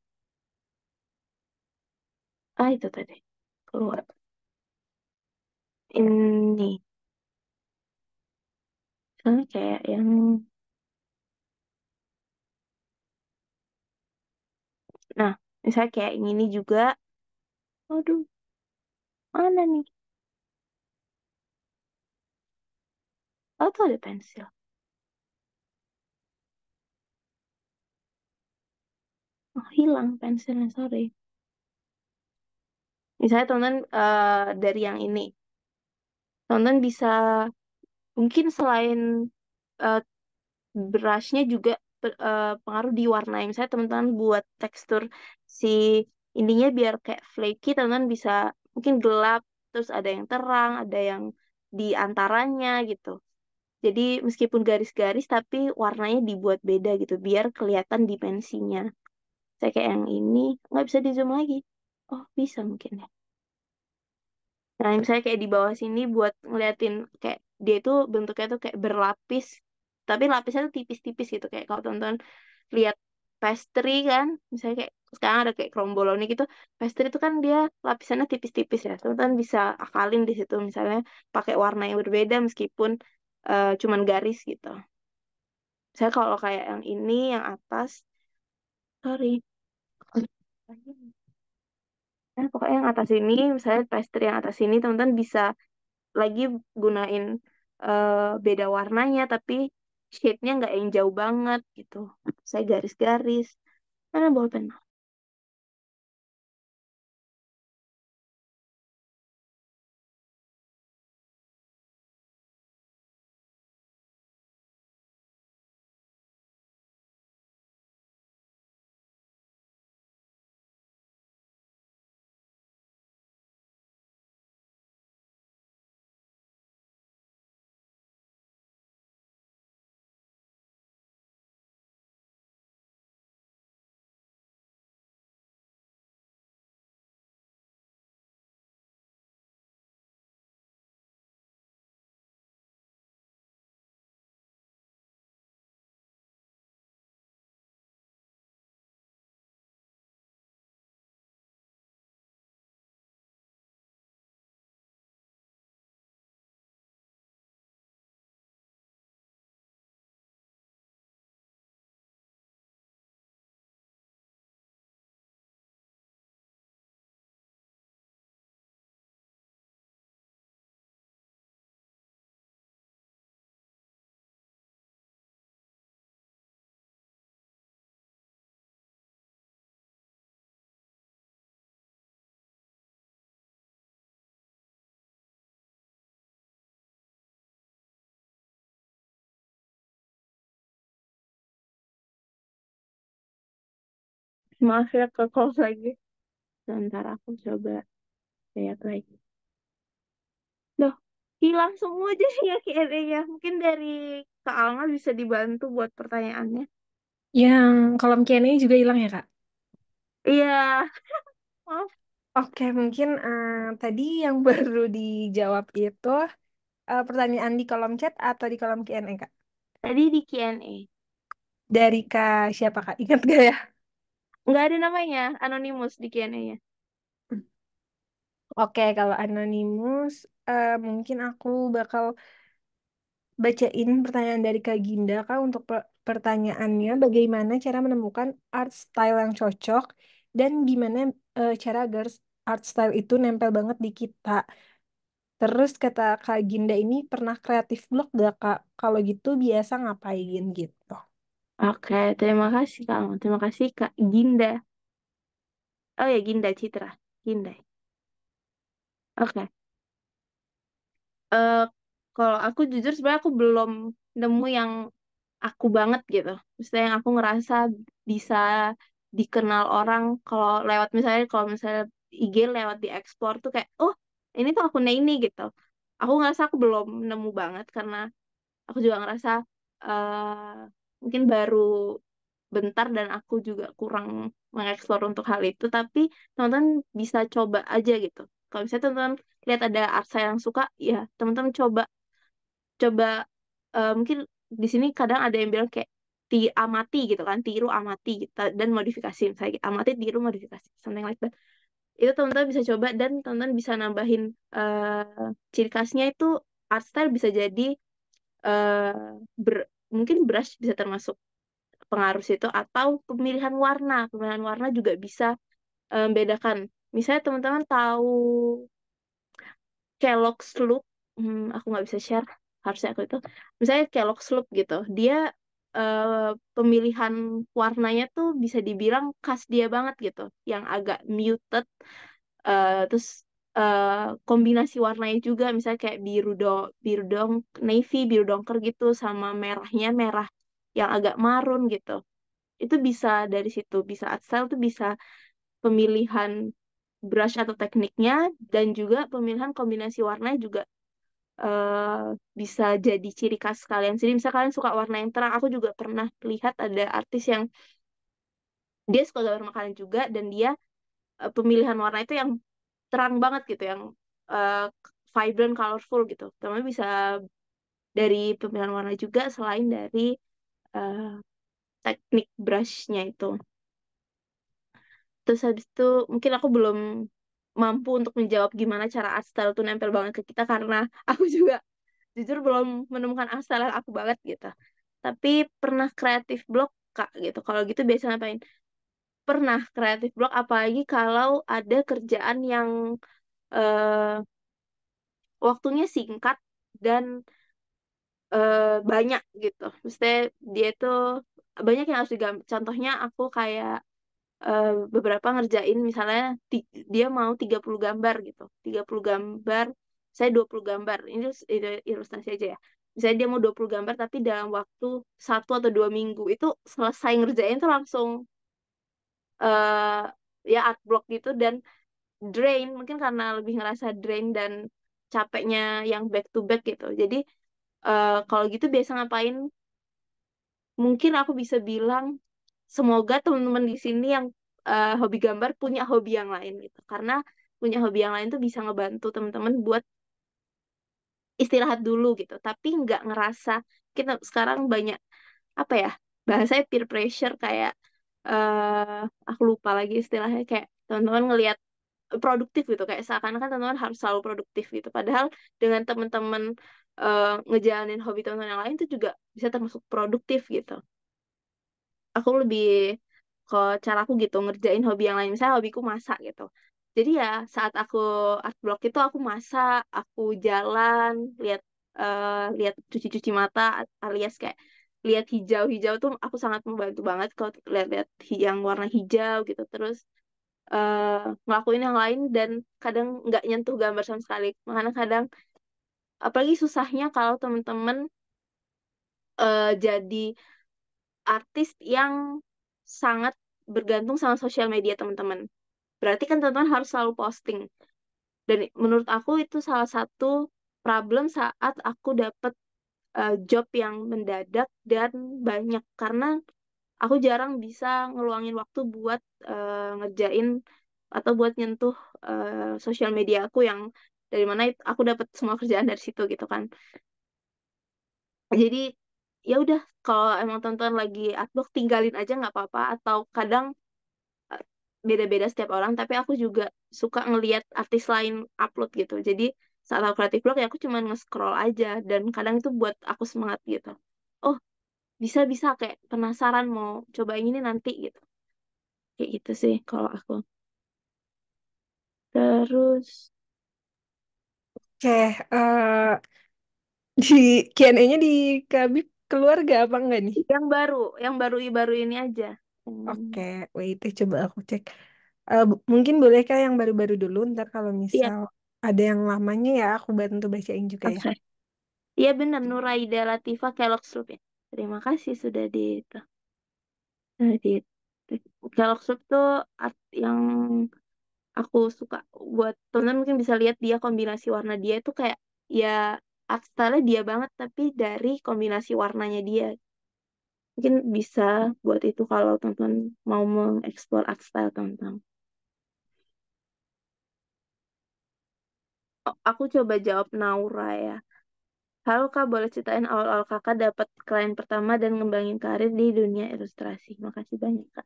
Itu tadi keluar. Ini, misalnya kayak yang, nah, misalnya kayak yang ini juga. Aduh, mana nih? Oh, tuh ada pensil. Oh, hilang pensilnya, sorry. Misalnya teman-teman dari yang ini, teman-teman bisa mungkin selain eh, brushnya juga pengaruh di warna. Misalnya teman-teman buat tekstur si ininya biar kayak flaky, teman-teman bisa mungkin gelap, terus ada yang terang, ada yang di antaranya gitu. Jadi meskipun garis-garis tapi warnanya dibuat beda gitu biar kelihatan dimensinya. Saya kayak yang ini nggak bisa di zoom lagi. Oh bisa mungkin ya. Nah, misalnya kayak di bawah sini buat ngeliatin kayak dia itu bentuknya tuh kayak berlapis, tapi lapisnya tuh tipis-tipis gitu. Kayak kalau tonton lihat pastry kan, misalnya kayak sekarang ada kayak kromboloni gitu, pastry itu kan dia lapisannya tipis-tipis ya. Teman-teman bisa akalin di situ, misalnya pakai warna yang berbeda meskipun cuman garis gitu. Saya kalau kayak yang ini, yang atas, sorry. Nah, pokoknya yang atas ini, misalnya pastry yang atas ini, teman-teman bisa lagi gunain beda warnanya tapi shade-nya nggak yang jauh banget gitu. Saya garis-garis. Mana bolpen? Maaf ya ke close lagi. Sebentar aku coba lihat lagi. Loh, hilang semua jadinya Q&A-nya. Mungkin dari Kak Alma bisa dibantu buat pertanyaannya. Yang kolom Q&A juga hilang ya, Kak? Iya, maaf. Oke, mungkin tadi yang baru dijawab itu pertanyaan di kolom chat atau di kolom Q&A, Kak? Tadi di Q&A. Dari Kak siapa, Kak? Ingat gak ya? Nggak ada namanya, anonimus di Q&A-nya. Oke, kalau Anonymous, mungkin aku bakal bacain pertanyaan dari Kak Ginda, Kak, untuk pertanyaannya, bagaimana cara menemukan art style yang cocok dan gimana cara agar art style itu nempel banget di kita. Terus kata Kak Ginda ini pernah kreatif blog gak, Kak? Kalau gitu biasa ngapain gitu. Oke, terima kasih Kak Alma. Terima kasih Kak Ginda. Oh ya, Ginda Citra. Ginda. Oke. eh Kalau aku jujur sebenarnya aku belum nemu yang aku banget gitu. Maksudnya yang aku ngerasa bisa dikenal orang kalau lewat misalnya IG lewat di ekspor tuh kayak oh ini tuh akunnya ini gitu. Aku ngerasa aku belum nemu banget karena aku juga ngerasa mungkin baru bentar dan aku juga kurang mengeksplor untuk hal itu. Tapi teman-teman bisa coba aja gitu. Kalau misalnya teman-teman lihat ada art saya yang suka, ya teman-teman coba coba mungkin di sini kadang ada yang bilang kayak amati gitu kan, tiru amati gitu, dan modifikasi misalnya gitu. Amati tiru modifikasi something like that. Itu teman-teman bisa coba dan teman-teman bisa nambahin ciri khasnya itu art style bisa jadi mungkin brush bisa termasuk pengaruh situ atau pemilihan warna juga bisa membedakan. Misalnya teman-teman tahu Kellogg's Look, aku nggak bisa share, harusnya aku itu. Misalnya Kellogg's Look gitu, dia pemilihan warnanya tuh bisa dibilang khas dia banget gitu, yang agak muted, terus kombinasi warnanya juga, misalnya kayak biru dong, navy, biru dongker gitu, sama merahnya merah yang agak marun gitu. Itu bisa dari situ, bisa art style tuh bisa pemilihan brush atau tekniknya dan juga pemilihan kombinasi warna juga eh, bisa jadi ciri khas kalian. Jadi misalnya kalian suka warna yang terang, aku juga pernah lihat ada artis yang dia suka gambar makanan juga dan dia pemilihan warna itu yang terang banget gitu, yang eh, vibrant, colorful gitu. Teman bisa dari pemilihan warna juga selain dari eh, teknik brushnya itu. Terus habis itu mungkin aku belum mampu untuk menjawab gimana cara art style tuh nempel banget ke kita karena aku juga jujur belum menemukan art style yang aku banget gitu. Tapi pernah kreatif blog Kak gitu. Kalau gitu biasa ngapain? Pernah kreatif blog apalagi kalau ada kerjaan yang eh, waktunya singkat dan banyak gitu. Maksudnya dia tuh banyak yang harus digambar. Contohnya aku kayak beberapa ngerjain misalnya dia mau 30 gambar gitu. 30 gambar, saya 20 gambar. Ini ilustrasi aja ya. Misalnya dia mau 20 gambar tapi dalam waktu 1 atau 2 minggu itu selesai ngerjain tuh langsung eh ya art block gitu dan drain mungkin karena lebih ngerasa drain dan capeknya yang back to back gitu. Jadi kalau gitu biasa ngapain? Mungkin aku bisa bilang semoga teman-teman di sini yang hobi gambar punya hobi yang lain gitu. Karena punya hobi yang lain tuh bisa ngebantu teman-teman buat istirahat dulu gitu. Tapi nggak ngerasa kita sekarang banyak apa ya bahasanya peer pressure kayak aku lupa lagi istilahnya kayak teman-teman ngelihat produktif gitu kayak seakan-akan teman-teman harus selalu produktif gitu. Padahal dengan teman-teman ngejalanin hobi teman-teman yang lain itu juga bisa termasuk produktif gitu. Aku lebih ke cara aku gitu ngerjain hobi yang lain misalnya hobiku masak gitu jadi ya saat aku art block itu aku masak aku jalan lihat lihat cuci-cuci mata alias kayak lihat hijau-hijau tuh aku sangat membantu banget kalau lihat-lihat yang warna hijau gitu terus ngelakuin yang lain dan kadang nggak nyentuh gambar sama sekali makanya kadang apalagi susahnya kalau temen-temen jadi artis yang sangat bergantung sama sosial media teman-teman. Berarti kan teman-teman harus selalu posting. Dan menurut aku itu salah satu problem saat aku dapet job yang mendadak dan banyak karena aku jarang bisa ngeluangin waktu buat ngerjain atau buat nyentuh sosial media aku yang dari mana aku dapat semua kerjaan dari situ gitu kan. Jadi ya udah kalau emang teman-teman lagi adblock tinggalin aja nggak apa-apa atau kadang eh, beda-beda setiap orang tapi aku juga suka ngelihat artis lain upload gitu jadi saat aku kreatif blog ya aku cuma nge-scroll aja dan kadang itu buat aku semangat gitu oh bisa-bisa kayak penasaran mau coba ini nanti gitu kayak gitu sih kalau aku terus Oke, di Q&A-nya di Kabib keluarga apa enggak nih? yang baru ini aja. Oke, wait, coba aku cek. Mungkin boleh kah yang baru-baru dulu, ntar kalau Iya, misal ada yang lamanya ya aku bantu bacain juga ya. oke. Iya benar Nuraida Latifa Kellogg Group ya. Terima kasih sudah di Kellogg Group tuh yang aku suka buat temen-temen mungkin bisa lihat dia kombinasi warna dia itu kayak ya art style dia banget tapi dari kombinasi warnanya dia mungkin bisa buat itu kalau teman-teman mau mengeksplor art style teman-teman. Oh, aku coba jawab Naura ya. Halo Kak, boleh ceritain awal-awal Kakak dapat klien pertama dan ngembangin karir di dunia ilustrasi. Makasih banyak Kak.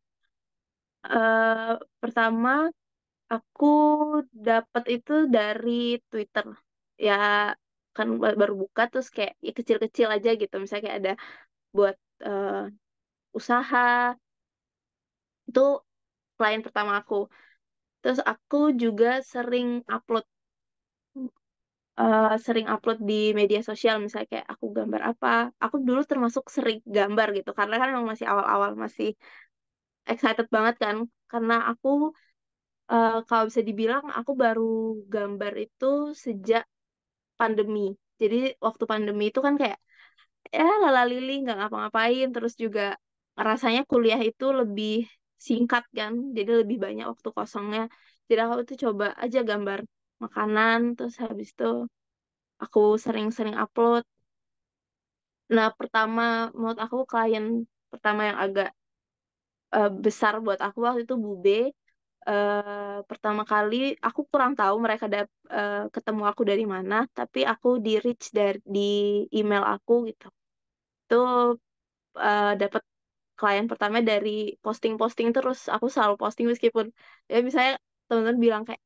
Pertama aku dapat itu dari Twitter. Ya kan baru buka terus kayak ya kecil-kecil aja gitu. Misalnya kayak ada buat usaha. Itu klien pertama aku. Terus aku juga sering upload di media sosial misalnya kayak aku gambar apa. Aku dulu termasuk sering gambar gitu karena kan emang masih awal-awal masih excited banget kan karena aku kalau bisa dibilang aku baru gambar itu sejak pandemi. Jadi waktu pandemi itu kan kayak ya lala lili nggak ngapa-ngapain terus juga rasanya kuliah itu lebih singkat kan jadi lebih banyak waktu kosongnya jadi aku tuh coba aja gambar makanan terus habis itu aku sering-sering upload nah pertama menurut aku klien pertama yang agak besar buat aku waktu itu Bube pertama kali aku kurang tahu mereka ketemu aku dari mana, tapi aku di reach di email aku gitu. Itu dapat klien pertama dari posting-posting terus. Aku selalu posting meskipun ya misalnya teman-teman bilang kayak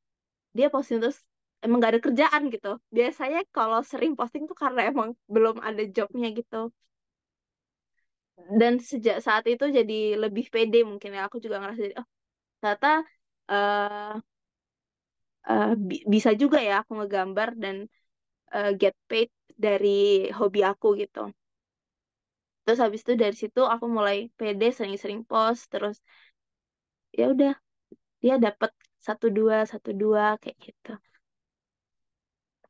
dia posting terus emang gak ada kerjaan gitu. Biasanya kalau sering posting tuh karena emang belum ada jobnya gitu. Dan sejak saat itu jadi lebih pede mungkin ya. Aku juga ngerasa jadi, oh ternyata eh, bisa juga ya aku ngegambar dan get paid dari hobi aku gitu. Terus habis itu dari situ aku mulai pede sering-sering post terus ya udah dia dapat satu dua kayak gitu.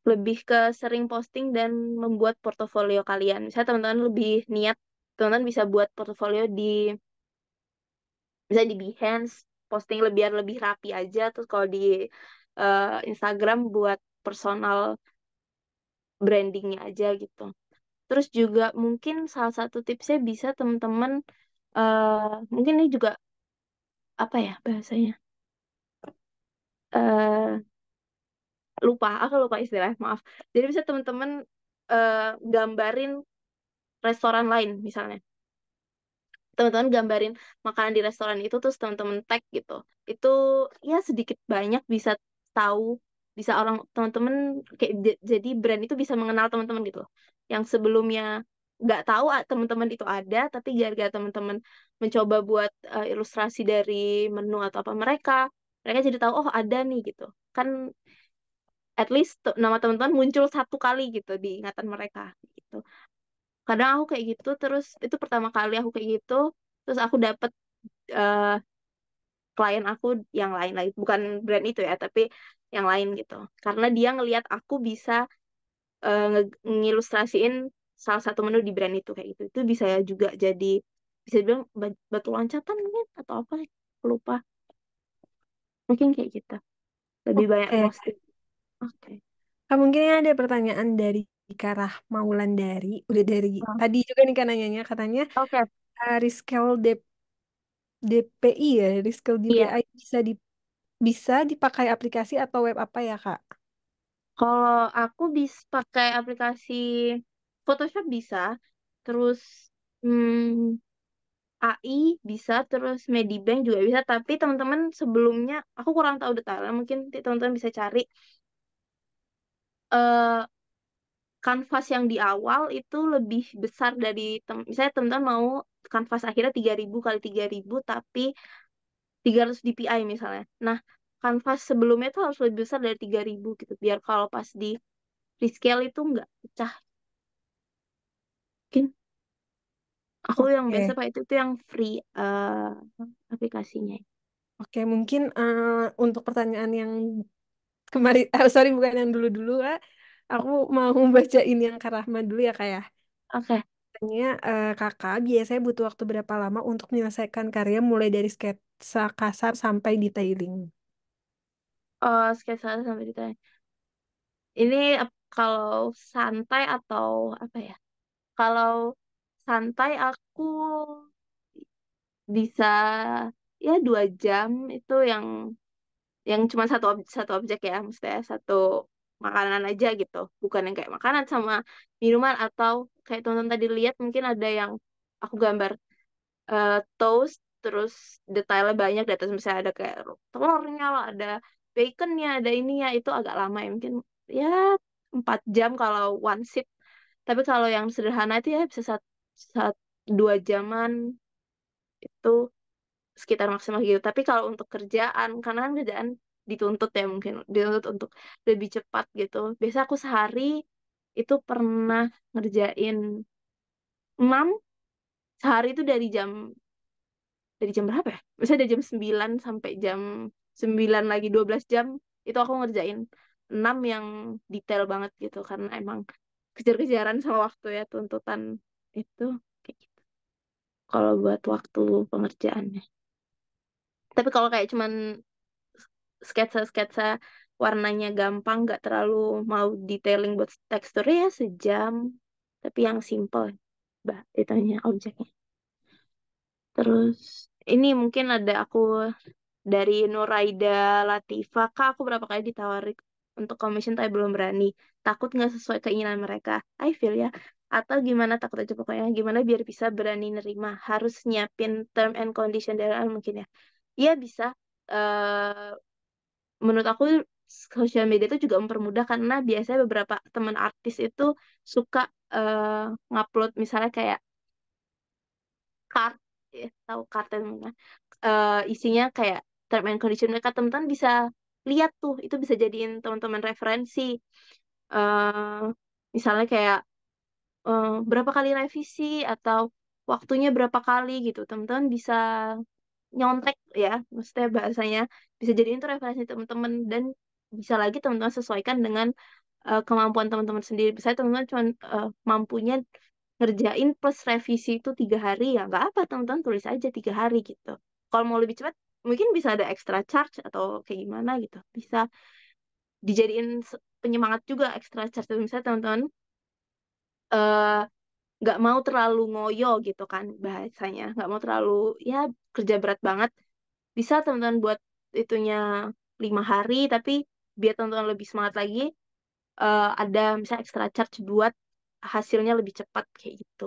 Lebih ke sering posting dan membuat portofolio kalian. Misalnya teman-teman lebih niat, teman-teman bisa buat portofolio bisa di Behance, posting biar lebih rapi aja. Terus kalau di Instagram buat personal brandingnya aja gitu. Terus juga mungkin salah satu tipsnya bisa teman-teman mungkin ini juga apa ya bahasanya eh aku lupa istilah maaf. Jadi bisa teman-teman gambarin restoran lain misalnya teman-teman gambarin makanan di restoran itu terus teman-teman tag gitu itu ya sedikit banyak bisa tahu bisa orang teman-teman kayak jadi brand itu bisa mengenal teman-teman gitu loh. Yang sebelumnya nggak tahu teman-teman itu ada tapi gara-gara teman-teman mencoba buat ilustrasi dari menu atau apa mereka jadi tahu oh ada nih gitu kan at least nama teman-teman muncul satu kali gitu di ingatan mereka gitu kadang aku kayak gitu terus itu pertama kali aku kayak gitu terus aku dapet eh, klien aku yang lain lagi bukan brand itu ya tapi yang lain gitu karena dia ngelihat aku bisa ngilustrasiin salah satu menu di brand itu kayak gitu itu bisa ya juga jadi bisa dibilang batu loncatan mungkin atau apa aku lupa mungkin kayak gitu lebih banyak Oke, posting oke. Kak, mungkin ini ada pertanyaan dari Kak Maulandari. Udah dari Oh, tadi juga nih kan nanyanya, katanya oke. Riskel DPI ya, Riskel Iya, DPI bisa dipakai aplikasi atau web apa ya, Kak? kalau aku bisa pakai aplikasi Photoshop bisa terus hmm, AI bisa, terus Medibank juga bisa, tapi teman-teman sebelumnya aku kurang tahu detailnya, mungkin teman-teman bisa cari eh kanvas yang di awal itu lebih besar dari misalnya teman-teman mau kanvas akhirnya 3.000 kali 3.000 tapi 300 dpi misalnya. Nah, kanvas sebelumnya itu harus lebih besar dari 3.000 gitu, biar kalau pas di rescale itu nggak pecah. Mungkin aku yang biasa Oke, pakai itu yang free aplikasinya. oke, mungkin untuk pertanyaan yang kemarin, sorry bukan yang dulu-dulu, Kak. Aku mau bacain yang Kak Rahma dulu ya, Kak ya. Oke, Katanya, Kakak biasanya butuh waktu berapa lama untuk menyelesaikan karya mulai dari sketsa kasar sampai detailing? sketsa sampai ditanya. Ini kalau santai atau apa ya? Kalau santai aku bisa ya 2 jam itu yang cuma satu objek ya, maksudnya satu makanan aja gitu. Bukan yang kayak makanan sama minuman atau kayak teman-teman tadi lihat mungkin ada yang aku gambar toast terus detailnya banyak di atas misalnya ada kayak telurnya lah, ada baconnya, ada ininya itu agak lama ya mungkin ya 4 jam kalau one sit. Tapi kalau yang sederhana itu ya bisa 2 jaman itu sekitar maksimal gitu. Tapi kalau untuk kerjaan, karena kan kerjaan dituntut ya mungkin dituntut untuk lebih cepat gitu. Biasa aku sehari itu pernah ngerjain 6 sehari itu dari jam berapa ya? Misalnya dari jam 9 sampai jam 9 lagi 12 jam itu aku ngerjain 6 yang detail banget gitu karena emang kejar-kejaran sama waktu ya tuntutan itu kayak gitu. Kalau buat waktu pengerjaannya. Tapi kalau kayak cuman sketsa-sketsa warnanya gampang, nggak terlalu mau detailing buat teksturnya ya sejam. Tapi yang simple, ditanya objeknya. Terus ini mungkin ada aku dari Nuraida Latifa, Kak, aku berapa kali ditawarin untuk commission tapi belum berani. Takut nggak sesuai keinginan mereka. I feel ya. Atau gimana takut aja pokoknya. Gimana biar bisa berani nerima. Harus nyiapin term and condition dari awal mungkin ya. Iya bisa. eh Menurut aku sosial media itu juga mempermudah karena biasanya beberapa teman artis itu suka ngupload misalnya kayak card, ya, tahu kartu isinya kayak term and condition mereka teman-teman bisa lihat tuh itu bisa jadiin teman-teman referensi. eh Misalnya kayak berapa kali revisi atau waktunya berapa kali gitu teman-teman bisa nyontek ya maksudnya bahasanya bisa jadiin itu referensi teman-teman dan bisa lagi teman-teman sesuaikan dengan kemampuan teman-teman sendiri. Misalnya teman-teman cuma mampunya ngerjain plus revisi itu 3 hari ya nggak apa teman-teman tulis aja 3 hari gitu. Kalau mau lebih cepat mungkin bisa ada extra charge atau kayak gimana gitu. Bisa dijadiin penyemangat juga extra charge. Misalnya teman-teman eh, nggak mau terlalu ngoyo gitu kan bahasanya. Nggak mau terlalu ya kerja berat banget. Bisa teman-teman buat itunya 5 hari tapi biar teman-teman lebih semangat lagi ada misalnya extra charge buat hasilnya lebih cepat kayak gitu.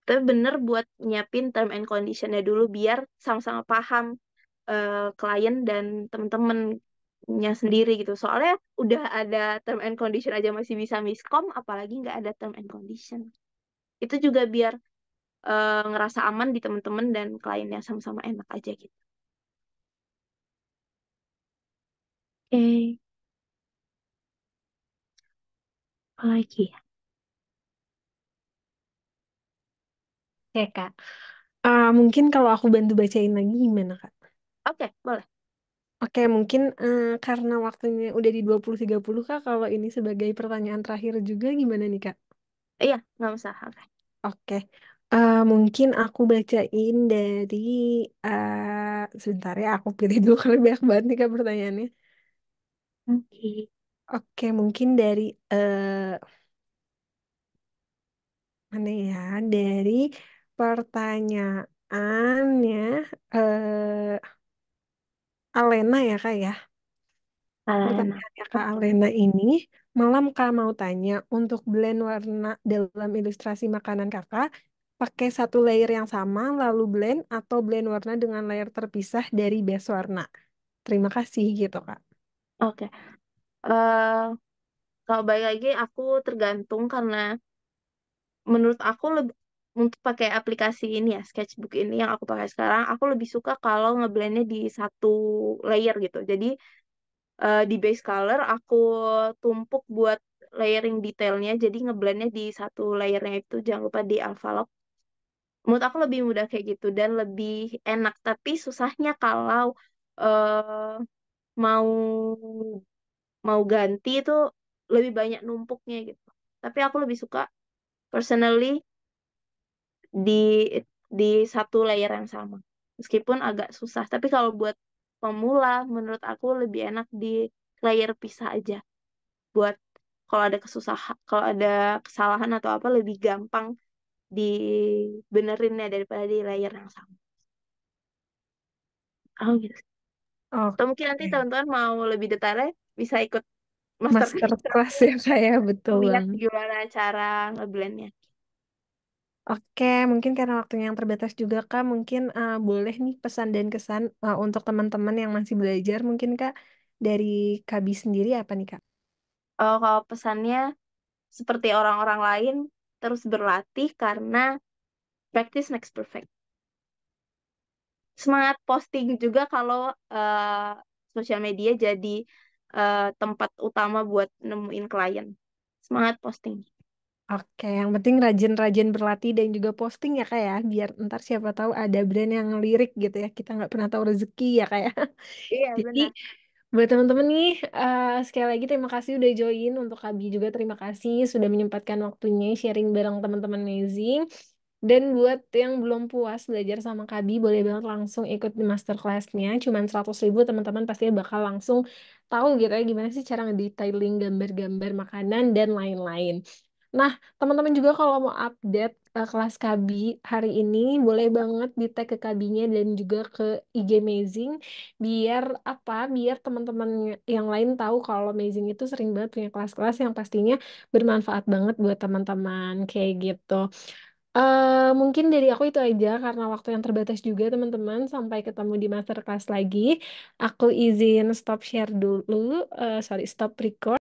Tapi bener buat nyiapin term and conditionnya dulu biar sama-sama paham klien dan temen-temennya sendiri gitu. Soalnya udah ada term and condition aja masih bisa miskom, apalagi nggak ada term and condition. Itu juga biar ngerasa aman di temen-temen dan kliennya sama-sama enak aja gitu. Oke, apa lagi ya? Oke, Kak. Mungkin kalau aku bantu bacain lagi gimana, Kak? Oke, boleh. Oke, mungkin karena waktunya udah di 20.30 Kak, kalau ini sebagai pertanyaan terakhir juga gimana nih, Kak? Iya, nggak masalah. Oke. Oke, mungkin aku bacain dari, sebentar ya, aku pilih dulu karena banyak banget nih Kak pertanyaannya. Oke. Oke, mungkin dari, mana ya? Dari pertanyaannya, Alena ya Kak ya. Alena. Pertanyaannya Kak Alena ini, malam Kak mau tanya, untuk blend warna dalam ilustrasi makanan Kakak, pakai satu layer yang sama, lalu blend, atau blend warna dengan layer terpisah dari base warna. Terima kasih gitu Kak. Oke. Eh, Kalau balik lagi aku tergantung karena menurut aku lebih untuk pakai aplikasi ini ya sketchbook ini yang aku pakai sekarang aku lebih suka kalau ngeblendnya di satu layer gitu jadi di base color aku tumpuk buat layering detailnya jadi ngeblendnya di satu layernya itu jangan lupa di envelope menurut aku lebih mudah kayak gitu dan lebih enak tapi susahnya kalau eh, mau mau ganti itu lebih banyak numpuknya gitu tapi aku lebih suka personally di di satu layer yang sama. Meskipun agak susah, tapi kalau buat pemula menurut aku lebih enak di layer pisah aja. Buat kalau ada kesusahan, kalau ada kesalahan atau apa lebih gampang dibenerinnya daripada di layer yang sama. Oh gitu. Atau mungkin nanti Oke. teman-teman mau lebih detailnya bisa ikut master Master class ya Kak ya, betul lihat banget. gimana cara ngeblendnya. Oke, mungkin karena waktunya yang terbatas juga Kak, mungkin boleh nih pesan dan kesan untuk teman-teman yang masih belajar, mungkin Kak, dari Kabi sendiri apa nih Kak? Kalau pesannya seperti orang-orang lain terus berlatih karena practice makes perfect. Semangat posting juga kalau eh, sosial media jadi tempat utama buat nemuin klien. Semangat posting. Oke, yang penting rajin-rajin berlatih dan juga posting ya kak ya, biar ntar siapa tahu ada brand yang lirik gitu ya. Kita nggak pernah tahu rezeki ya kak ya. Iya, Jadi benar. buat teman-teman nih, sekali lagi terima kasih udah join. Untuk Kabi juga terima kasih sudah menyempatkan waktunya sharing bareng teman-teman amazing. Dan buat yang belum puas belajar sama Kabi, boleh banget langsung ikut di masterclass-nya. Cuman 100.000 teman-teman pasti bakal langsung tahu gitu ya gimana sih cara ngedetailing gambar-gambar makanan dan lain-lain. Nah, teman-teman juga kalau mau update kelas KB hari ini, boleh banget di tag ke KB-nya dan juga ke IG Amazing, biar apa? Biar teman-teman yang lain tahu kalau Amazing itu sering banget punya kelas-kelas yang pastinya bermanfaat banget buat teman-teman kayak gitu. Mungkin dari aku itu aja karena waktu yang terbatas juga teman-teman. Sampai ketemu di masterclass lagi. Aku izin stop share dulu, sorry, stop record.